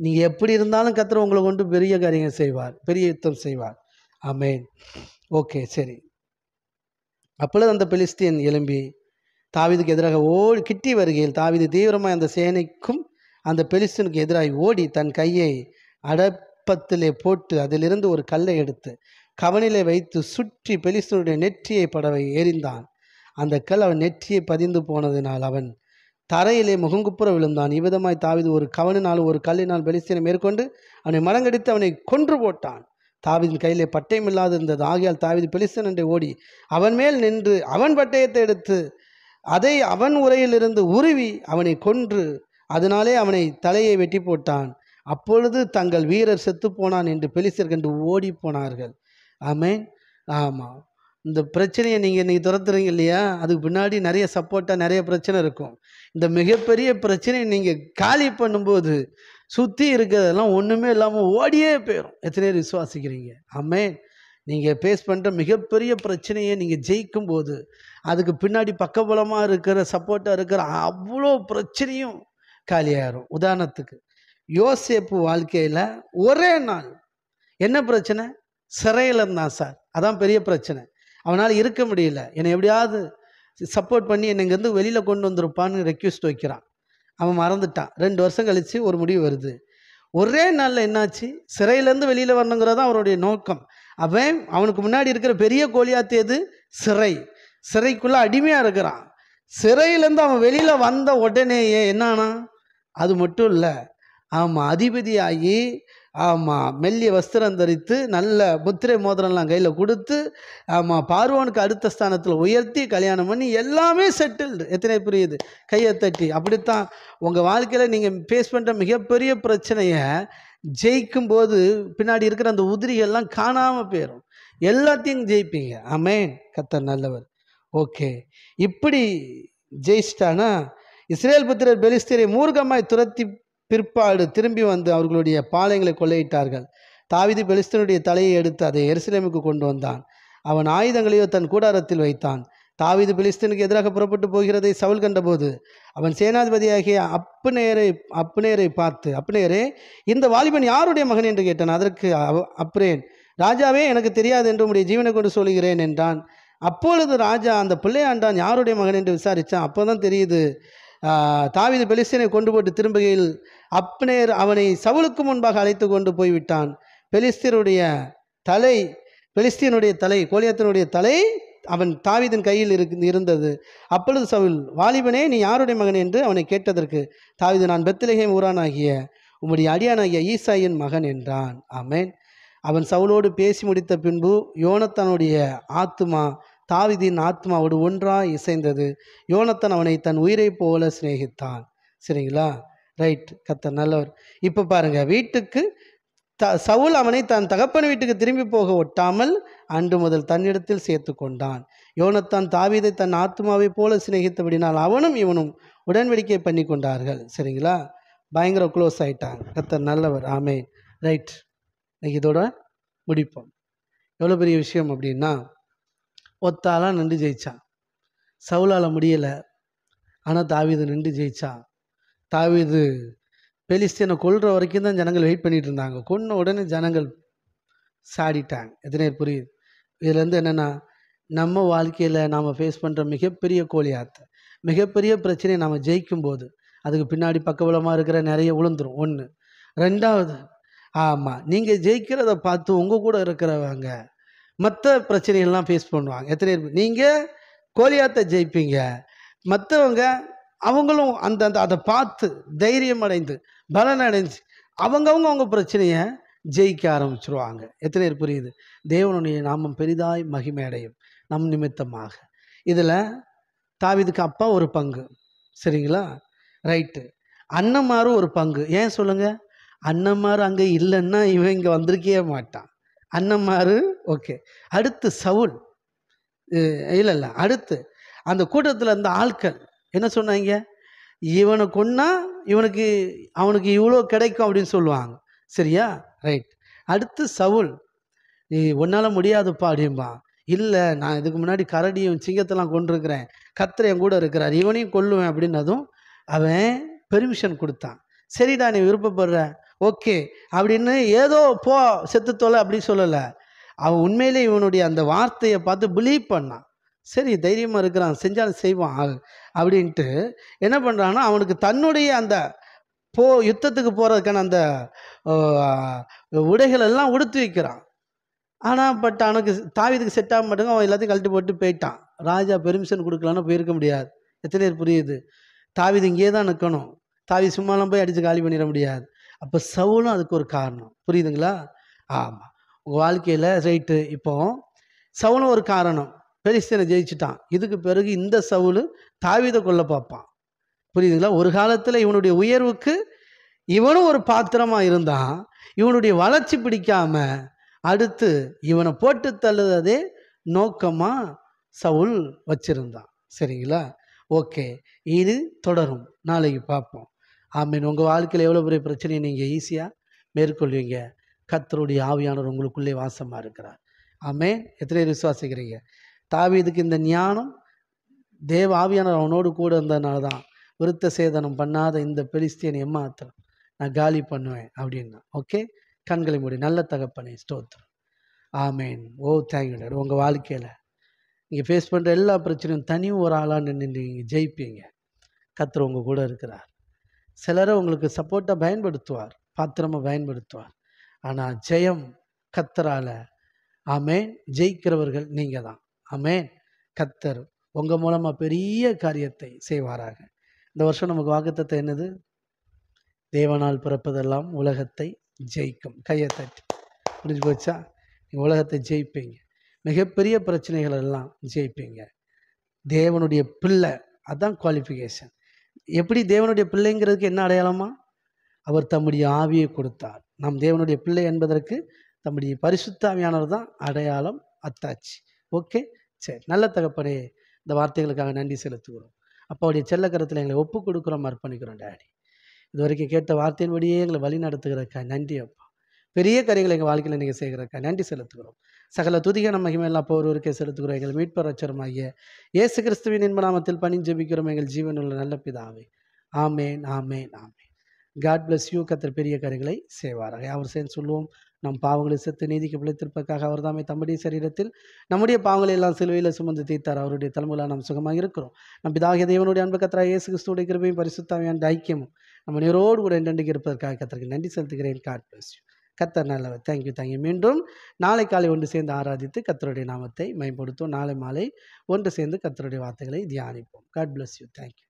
நீங்கள் எப்படி இருந்தாலும் கர்த்தர் உங்களை கொண்டு பெரிய காரியங்கள் செய்வார், பெரிய யுத்தம் செய்வார். ஆமேன். ஓகே, சரி. அப்பொழுது அந்த பெலிஸ்தியன் எழும்பி தாவீதுக்கு எதிராக கிட்டி வருகையில் தாவீது தீவிரமாக அந்த சேனைக்கும் அந்த பெலிஸ்தனுக்கு எதிராக ஓடி தன் கையை அடப்பத்திலே போட்டு அதிலிருந்து ஒரு கல்லை எடுத்து கவனிலே வைத்து சுற்றி பெலிஸ்தனுடைய நெற்றியை படவை எறிந்தான். அந்த கல் அவன் நெற்றியை பதிந்து போனதினால் அவன் தரையிலே முகங்குப்புற விழுந்தான். இவ்விதமாய் தாவீது ஒரு கவனினாலும் ஒரு கல்லினால் பெலிஸ்தனை மேற்கொண்டு அவனை மடங்கடித்து அவனை கொன்று போட்டான். தாவீதின் கையிலே பட்டயம் இல்லாது இருந்தது. ஆகையால் தாவீது பெலிஸ்தன் என்று ஓடி அவன் மேல் நின்று அவன் பட்டயத்தை எடுத்து அதை அவன் உரையிலிருந்து உருவி அவனை கொன்று அதனாலே அவனை தலையை வெட்டி போட்டான். அப்பொழுது தங்கள் வீரர் செத்து போனான் என்று பெலிஸ்தர் கண்டு ஓடி போனார்கள். ஆமேன். ஆமாம், இந்த பிரச்சனையை நீங்கள் இன்றைக்கி துரத்துறீங்க இல்லையா, அதுக்கு பின்னாடி நிறைய சப்போர்ட்டாக நிறைய பிரச்சனை இருக்கும். இந்த மிகப்பெரிய பிரச்சனையை நீங்கள் காலி பண்ணும்போது சுற்றி இருக்கிறதெல்லாம் ஒன்றுமே இல்லாமல் ஓடியே போயிடும். எத்தனை பேர் விசுவாசிக்கிறீங்க? ஆமேன். நீங்கள் ஃபேஸ் பண்ணுற மிகப்பெரிய பிரச்சனையை நீங்கள் ஜெயிக்கும் போது அதுக்கு பின்னாடி பக்கபலமாக இருக்கிற சப்போர்ட்டாக இருக்கிற அவ்வளோ பிரச்சனையும் காலியாயிரும். உதாரணத்துக்கு யோசேப்பு வாழ்க்கையில் ஒரே நாள் என்ன பிரச்சனை? சிறையில் இருந்தான் சார். அதான் பெரிய பிரச்சனை. அவனால் இருக்க முடியல. என்னை எப்படியாவது சப்போர்ட் பண்ணி என்னை இங்கேருந்து வெளியில் கொண்டு வந்திருப்பான்னு ரெக்வெஸ்ட் வைக்கிறான். அவன் மறந்துட்டான். 2 வருஷம் கழித்து ஒரு முடிவு வருது. ஒரே நாளில் என்னாச்சு, சிறையிலேருந்து வெளியில் வரணுங்கிறது தான் அவருடைய நோக்கம். அவனுக்கு முன்னாடி இருக்கிற பெரிய கோலியாத் எது? சிறை. சிறைக்குள்ளே அடிமையாக இருக்கிறான். சிறையிலேருந்து அவன் வெளியில் வந்த உடனேயே என்னானா, அது மட்டும் இல்லை, ஆமாம், அதிபதியாகி, ஆமாம், மெல்லிய வஸ்திரம் தரித்து நல்ல முத்திரை மோதிரம்லாம் கையில் கொடுத்து, ஆமாம், பார்வோனுக்கு அடுத்த ஸ்தானத்தில் உயர்த்தி கல்யாணம் பண்ணி எல்லாமே செட்டில்டு. எத்தனை புரியுது? கையை தட்டி. அப்படித்தான் உங்கள் வாழ்க்கையில் நீங்கள் ஃபேஸ் பண்ணுற மிகப்பெரிய பிரச்சனையை ஜெயிக்கும் போது பின்னாடி இருக்கிற அந்த உதிரிகள்லாம் காணாமல் போயிடும். எல்லாத்தையும் ஜெயிப்பீங்க. ஆமென். கர்த்தர் நல்லவர். ஓகே, இப்படி ஜெயிச்சிட்டானா இஸ்ரேல் புத்திரர் பெலிஸ்தரை மூர்க்கமாய் துரத்தி பிற்பாடு திரும்பி வந்து அவர்களுடைய பாளையங்களை கொள்ளையிட்டார்கள். தாவீது பெலிஸ்தனுடைய தலையை எடுத்து அதை எருசலேமுக்கு கொண்டு வந்தான். அவன் ஆயுதங்களையோ தன் கூடாரத்தில் வைத்தான். தாவீது பெலிஸ்தனுக்கு எதிராக புறப்பட்டு போகிறதை சவுல் கண்டபோது அவன் சேனாதிபதியாகிய அப்னேரை பார்த்து, அப்னேரே, இந்த வாலிபன் யாருடைய மகன் என்று கேட்டான். அதற்கு அப்னேர், ராஜாவே, எனக்கு தெரியாது என்று உம்முடைய ஜீவனை கொண்டு சொல்கிறேன் என்றான். அப்பொழுது ராஜா அந்த பிள்ளையாண்டான் யாருடைய மகன் என்று விசாரித்தான். அப்போ தான் தெரியுது, தாவீது பெலிஸ்தனை கொண்டு போட்டு திரும்புகையில் அப்னேர் அவனை சவுலுக்கு முன்பாக அழைத்து கொண்டு போய்விட்டான். பெலிஸ்தீனுடைய தலை, கோலியாத்தினுடைய தலை அவன் தாவீதின் கையில் இருந்தது. அப்பொழுது சவுல், வாலிபனே, நீ யாருடைய மகன் என்று அவனை கேட்டதற்கு தாவீது, நான் பெத்லெகேம் ஊரானாகிய உம்முடைய அடியானாகிய ஈசாயின் மகன் என்றான். ஆமென். அவன் சவுலோடு பேசி முடித்த பின்பு யோனத்தானுடைய ஆத்மா தாவீதின் ஆத்மாவோடு ஒன்றாக இசைந்தது. யோனத்தான் அவனை தன் உயிரை போல சிநேகித்தான். சரிங்களா? ரைட். கர்த்தர் நல்லவர். இப்போ பாருங்க, வீட்டுக்கு சவுல் அவனை தன் தகப்பன் வீட்டுக்கு திரும்பி போக ஒட்டாமல் அன்று முதல் தன்னிடத்தில் சேர்த்து கொண்டான். யோனத்தான் தாவீதை தன் ஆத்மாவை போல சிநேகித்தபடினால் அவனும் இவனும் உடன்படிக்கை பண்ணி கொண்டார்கள். சரிங்களா? பயங்கர க்ளோஸ் ஆயிட்டாங்க. கர்த்தர் நல்லவர். ஆமென். ரைட். இன்னைக்கு இதோட முடிப்போம். எவ்வளோ பெரிய விஷயம் அப்படின்னா, ஒத்தாலாக நின்று ஜெயிச்சான். சவுலால் முடியலை, ஆனால் தாவீது நின்று ஜெயிச்சான். தாவீது பெலிஸ்தீனை கொல்ற வரைக்கும் தான் ஜனங்கள் வெயிட் பண்ணிட்டு இருந்தாங்க. கொன்ன உடனே ஜனங்கள் சாடிட்டாங்க. எத்தனை புரியுது? இதுலேருந்து என்னென்னா, நம்ம வாழ்க்கையில் நாம் ஃபேஸ் பண்ணுற மிகப்பெரிய கோலியாத்தை, மிகப்பெரிய பிரச்சனையை நாம் ஜெயிக்கும்போது அதுக்கு பின்னாடி பக்கபலமாக இருக்கிற நிறைய விழுந்துடும். 1. 2வது, ஆமாம், நீங்கள் ஜெயிக்கிறத பார்த்து உங்கள் கூட இருக்கிறவங்க மற்ற பிரச்சனைகள்லாம் ஃபேஸ் பண்ணுவாங்க. எத்தனை நீங்கள் கோலியாத்தை ஜெயிப்பீங்க, மற்றவங்க அவங்களும் அதை பார்த்து தைரியம் அடைந்து பலன் அடைஞ்சு அவங்க பிரச்சனையை ஜெயிக்க ஆரம்பிச்சிருவாங்க. எத்தனை புரியுது? தேவனுடைய நாமம் பெரிதாய் மகிமை அடையும் நம் நிமித்தமாக. இதில் தாவீதுக்கு அப்பா ஒரு பங்கு. சரிங்களா? ரைட்டு. அண்ணன்மாரும் ஒரு பங்கு. ஏன் சொல்லுங்கள்? அண்ணன்மார் அங்கே இல்லைன்னா இவன் இங்கே வந்திருக்கவே மாட்டான். அண்ணன்மார் ஓகே. அடுத்து சவுல், இல்லை, அடுத்து அந்த கூட்டத்தில் இருந்த ஆட்கள் என்ன சொன்னாங்க? இவனை கொன்னா அவனுக்கு இவ்வளோ கிடைக்கும் அப்படின்னு சொல்லுவாங்க. சரியா? ரைட். அடுத்து சவுல், நீ உன்னால் முடியாதுப்பா அப்படின்பா. இல்லை, நான் இதுக்கு முன்னாடி கரடியும் சிங்கத்தெல்லாம் கொண்டிருக்கிறேன், கர்த்தர் என் கூட இருக்கிறார், இவனையும் கொல்லுவேன் அப்படின்னதும் அவன் பெர்மிஷன் கொடுத்தான். சரிடா, நீ விருப்பப்படுற, ஓகே அப்படின்னு, ஏதோ போ செத்து தொலை அப்படி சொல்லலை. அவன் உண்மையிலே இவனுடைய அந்த வார்த்தையை பார்த்து பிலீவ் பண்ணான். சரி, தைரியமாக இருக்கிறான், செஞ்சாலும் செய்வான் அப்படின்ட்டு என்ன பண்ணுறான்னா, அவனுக்கு தன்னுடைய அந்த யுத்தத்துக்கு போகிறதுக்கான அந்த உடைகள் எல்லாம் உடுத்து வைக்கிறான். ஆனால் அவனுக்கு தாவீதுக்கு செட் ஆக மாட்டேங்க. அவன் எல்லாத்தையும் கழட்டி போட்டு போயிட்டான். ராஜா பெர்மிஷன் கொடுக்கலான்னு போயிருக்க முடியாது. எத்தனை பேர் புரியுது? தாவீது இங்கே தான் நிற்கணும். தாவீது சும்மாலாம் போய் அடித்து காலி பண்ணிட முடியாது. அப்போ சவுலும் அதுக்கு ஒரு காரணம். புரியுதுங்களா? ஆமாம். உங்கள் வாழ்க்கையில் ரைட்டு. இப்போ சவுலும் ஒரு காரணம். பெலிஸ்தீனை ஜெயிச்சுட்டான். இதுக்கு பிறகு இந்த சவுல் தாவீதை கொல்ல பார்ப்பான். புரியுதுங்களா? ஒரு காலத்தில் இவனுடைய உயர்வுக்கு இவனும் ஒரு பாத்திரமாக இருந்தான். இவனுடைய வளர்ச்சி பிடிக்காம அடுத்து இவனை போட்டு தள்ளுவதே நோக்கமாக சவுல் வச்சிருந்தான். சரிங்களா? ஓகே, இது தொடரும். நாளைக்கு பார்ப்போம். ஆமீன். உங்கள் வாழ்க்கையில் எவ்வளோ பெரிய பிரச்சனையை நீங்கள் ஈஸியாக மேற்கொள்வீங்க. கர்த்தருடைய ஆவியானவர் உங்களுக்குள்ளே வாசமாக இருக்கிறார். ஆமேன். எத்தனை விசுவாசிக்கிறீங்க? தாவீதுக்கு இந்த ஞானம் தேவ ஆவியானவர் அவனோடு கூட இருந்ததுனால தான் விருத்த சேதனம் பண்ணாத இந்த பெலிஸ்தியன் எம்மாத்திரம் நான் காலி பண்ணுவேன் அப்படின்னா. ஓகே, கண்களை மூடி. நல்ல தகப்பனே, ஸ்தோத்திரம். ஆமேன். ஓ தேங்க்யூ டாட். உங்கள் வாழ்க்கையில் நீங்கள் ஃபேஸ் பண்ணுற எல்லா பிரச்சனையும் தனி ஒரு ஆளாக நின்று நீங்கள் ஜெயிப்பீங்க. கர்த்தர் உங்கள் கூட இருக்கிறார். சிலரை உங்களுக்கு சப்போர்ட்டாக பயன்படுத்துவார், பாத்திரமாக பயன்படுத்துவார். ஆனால் ஜெயம் கர்த்தரால். ஆமேன். ஜெயிக்கிறவர்கள் நீங்கள் தான். ஆமேன். கர்த்தர் உங்கள் மூலமாக பெரிய காரியத்தை செய்வாராக. இந்த வருஷம் நமக்கு வாக்குத்தத்தம் என்னது? தேவனால் பிறப்பதெல்லாம் உலகத்தை ஜெயிக்கும். கையை தட்டி. புரிஞ்சு போச்சா? நீங்கள் உலகத்தை ஜெயிப்பீங்க. மிகப்பெரிய பிரச்சனைகள் எல்லாம் ஜெயிப்பீங்க. தேவனுடைய பிள்ளை, அதுதான் குவாலிஃபிகேஷன். எப்படி தேவனுடைய பிள்ளைங்கிறதுக்கு என்ன அடையாளமா? அவர் தம்முடைய ஆவியை கொடுத்தார். நாம் தேவனுடைய பிள்ளை என்பதற்கு தம்முடைய பரிசுத்த ஆவியானவர் தான் அடையாளம், அத்தாட்சி. ஓகே, சரி. நல்ல தகப்பனே, இந்த வார்த்தைகளுக்காக நன்றி செலுத்துகிறோம். அப்பாவுடைய செல்லக்கரத்தில் எங்களை ஒப்பு கொடுக்குறோம், அர்ப்பணிக்கிறோம் டாடி. இது வரைக்கும் கேட்ட வார்த்தையின்படியே எங்களை வழி நடத்துகிறக்கா நன்றி அப்பா. பெரிய காரியங்களை எங்கள் வாழ்க்கையில் நீங்கள் செய்கிறக்கா நன்றி செலுத்துகிறோம். சகல துதிகன மகிமையெல்லாம் அப்போ ஒருவருக்கே செலுத்துகிறோம். எங்கள் மீட்பர் ரட்சகருமாகிய இயேசு கிறிஸ்துவின் இன்ப நாமத்தில் பணிந்து ஜெபிக்கிறோம் எங்கள் ஜீவனுள்ள நல்ல பிதாவே. ஆமேன், ஆமேன், ஆமேன். God bless you. கர்த்தர் பெரிய காரியங்களை செய்வாராக. அவர் சேர்ந்து சொல்லுவோம். நம் பாவங்களை செத்து நீதிக்கு பிழைத்திருப்பதற்காக அவர் தாமே தம்முடைய சரீரத்தில் நம்முடைய பாவங்களை எல்லாம் சிலுவையில் சுமந்து தீர்த்தார். அவருடைய தலைமையில் நாம் சுகமாக இருக்கிறோம். நம் பிதாகிய தேவனுடைய அன்பு கர்த்தராகிய இயேசு கிறிஸ்துவுடைய கிருபையும் பரிசுத்த ஆவியானவருடைய ஐக்கியமும் நம்ம நீரோடு கூட என்றென்றைக்கு இருப்பதற்காக கர்த்தருக்கு நன்றி செலுத்துகிறேன். God bless you. கர்த்தர் நல்லவர். Thank you, thank you. மீண்டும் நாளை காலை ஒன்று சேர்ந்து ஆராதித்து கர்த்தருடைய நாமத்தை மேம்படுத்தும். நாளை மாலை ஒன்று சேர்ந்து கர்த்தருடைய வார்த்தைகளை தியானிப்போம். God bless you. தேங்க்யூ.